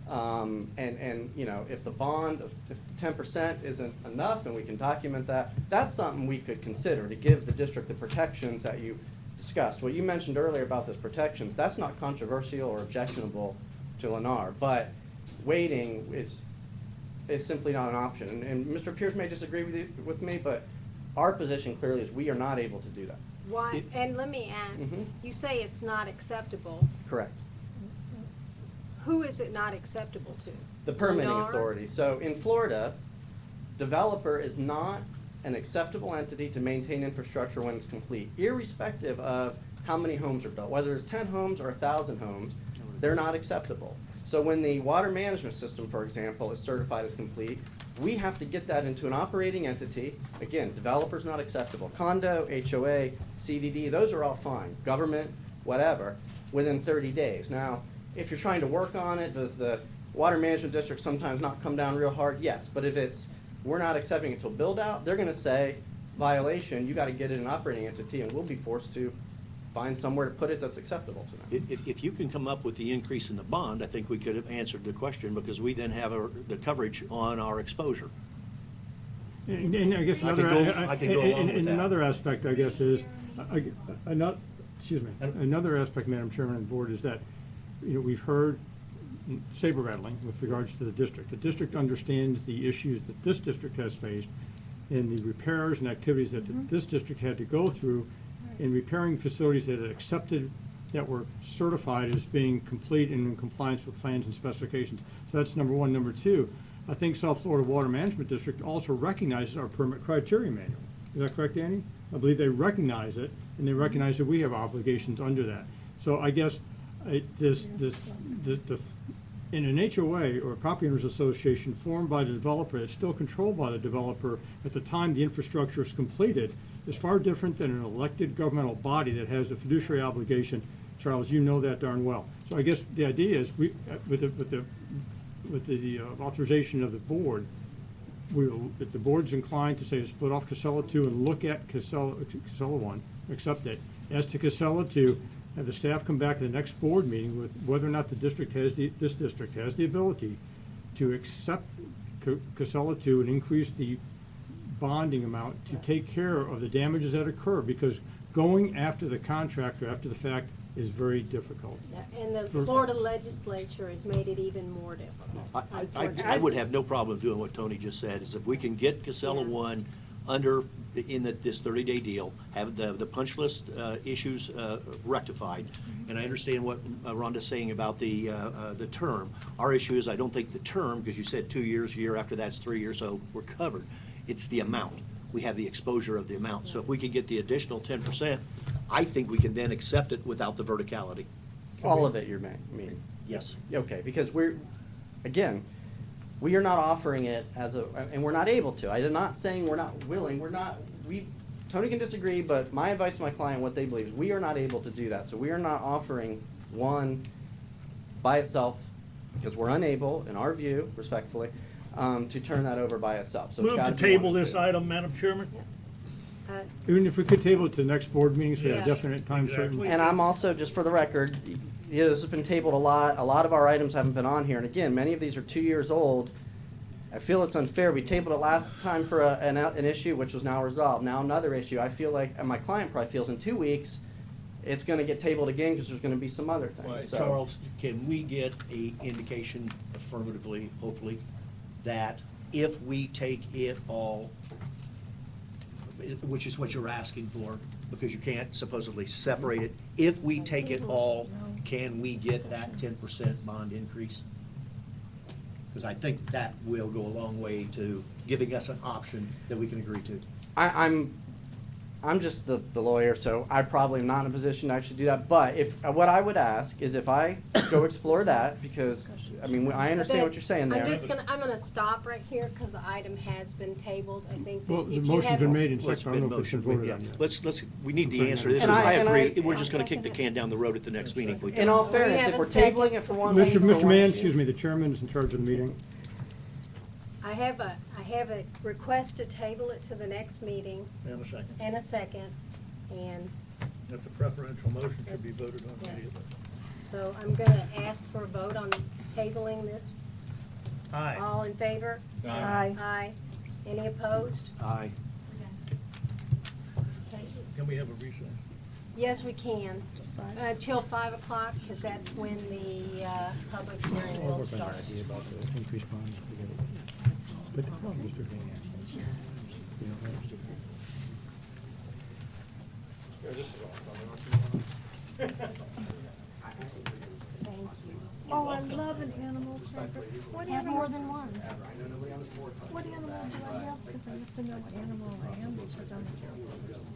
And you know, if the bond, if the 10% isn't enough and we can document that, that's something we could consider to give the district the protections that you discussed. What you mentioned earlier about those protections, that's not controversial or objectionable to Lennar, but waiting is simply not an option. And Mr. Pierce may disagree with me, but our position clearly is we are not able to do that. Why, and let me ask, Mhm. you say it's not acceptable. Correct. Who is it not acceptable to? The permitting Lennar? authority. So in Florida, developer is not an acceptable entity to maintain infrastructure when it's complete, irrespective of how many homes are built. Whether it's 10 homes or 1,000 homes, they're not acceptable. So when the water management system, for example, is certified as complete, we have to get that into an operating entity. Again, developer's not acceptable. Condo, HOA, CDD, those are all fine. Government, whatever, within 30 days. Now, if you're trying to work on it, does the water management district sometimes not come down real hard? Yes, but if it's, we're not accepting it until build out, they're gonna say, violation, you gotta get it in an operating entity, and we'll be forced to find somewhere to put it that's acceptable to them. If you can come up with the increase in the bond, I think we could have answered the question, because we then have the coverage on our exposure. And I guess I another, can go along with and that. another aspect, I guess, is, another aspect, Madam Chairman and Board, is that, you know, we've heard saber rattling with regards to the district. The district understands the issues that this district has faced and the repairs and activities that this district had to go through in repairing facilities that had accepted, that were certified as being complete and in compliance with plans and specifications. So that's number one. Number two, I think South Florida Water Management District also recognizes our permit criteria manual. Is that correct, Annie? I believe they recognize it, and they recognize that we have obligations under that. So I guess in an HOA or a property owners association formed by the developer, it's still controlled by the developer at the time the infrastructure is completed, is far different than an elected governmental body that has a fiduciary obligation. Charles, you know that darn well. So I guess the idea is, we, with the authorization of the board, we will, if the board's inclined to say to split off Casella 2 and look at Casella 1, accept it. As to Casella 2, have the staff come back to the next board meeting with whether or not this district has the ability to accept Casella 2 and increase the bonding amount to take care of the damages that occur, because going after the contractor after the fact is very difficult. And the For- Florida legislature has made it even more difficult. I would have no problem doing what Tony just said, is if we can get Casella Yeah. one under, this 30-day deal, have the punch list issues rectified, and I understand what Rhonda's saying about the term. Our issue is, I don't think the term, because you said 2 years, year after that's 3 years, so we're covered. It's the amount. We have the exposure of the amount. So if we can get the additional 10%, I think we can then accept it without the verticality. All of it, meaning? Yes. Okay, because again, we are not offering it and we're not able to. I'm not saying we're not willing, Tony can disagree, but my advice to my client, what they believe, is we are not able to do that. So we are not offering one by itself, because we're unable, in our view, respectfully, to turn that over by itself. So it's Move gotta to be table one or this two. item, Madam Chairman. Even if we could table it to the next board meeting, so we have a Yeah. definite time certain. Exactly. And I'm also, just for the record, this has been tabled a lot of our items haven't been on here, and again, many of these are 2 years old. I feel it's unfair, we tabled it last time for an issue which was now resolved, now another issue, I feel like, and my client probably feels in 2 weeks, it's gonna get tabled again, because there's gonna be some other things, so. Charles, can we get a indication affirmatively, hopefully, that if we take it all, which is what you're asking for, because you can't supposedly separate it, if we take it all, can we get that 10% bond increase? Because I think that will go a long way to giving us an option that we can agree to. I'm just the lawyer, so I probably am not in a position to actually do that, but what I would ask is if I go explore that, because, I mean, I understand what you're saying there. I'm gonna stop right here, because the item has been tabled. I think that Well, the if you motion's have. been made and Well, it's seconded. I don't been know if it's been motioned. voted Yeah. on yet. We need the answer. This is, And I I- agree, we're just gonna kick the can down the road at the next meeting if we In don't. all We fairness, have if a we're second. tabling it for 1 week. for Mr. one Mann, issue- excuse me, the chairman is in charge of the meeting. I have a request to table it to the next meeting And a second. in a second, and That the preferential motion should be voted on Yeah. immediately. so I'm gonna ask for a vote on tabling this. Aye. All in favor? Aye. Aye. Any opposed? Aye. Can we have a recess? Yes, we can, till 5 o'clock, because that's when the public hearing I'll will work on start. that idea about the increased bonds. But the problem is they're going to- you know, that's- Yeah, this is all done. Thank you. Oh, I love an animal cracker. What Have animal? more than one. What animal do I have? Because I have to know what animal I am, because I'm a terrible person.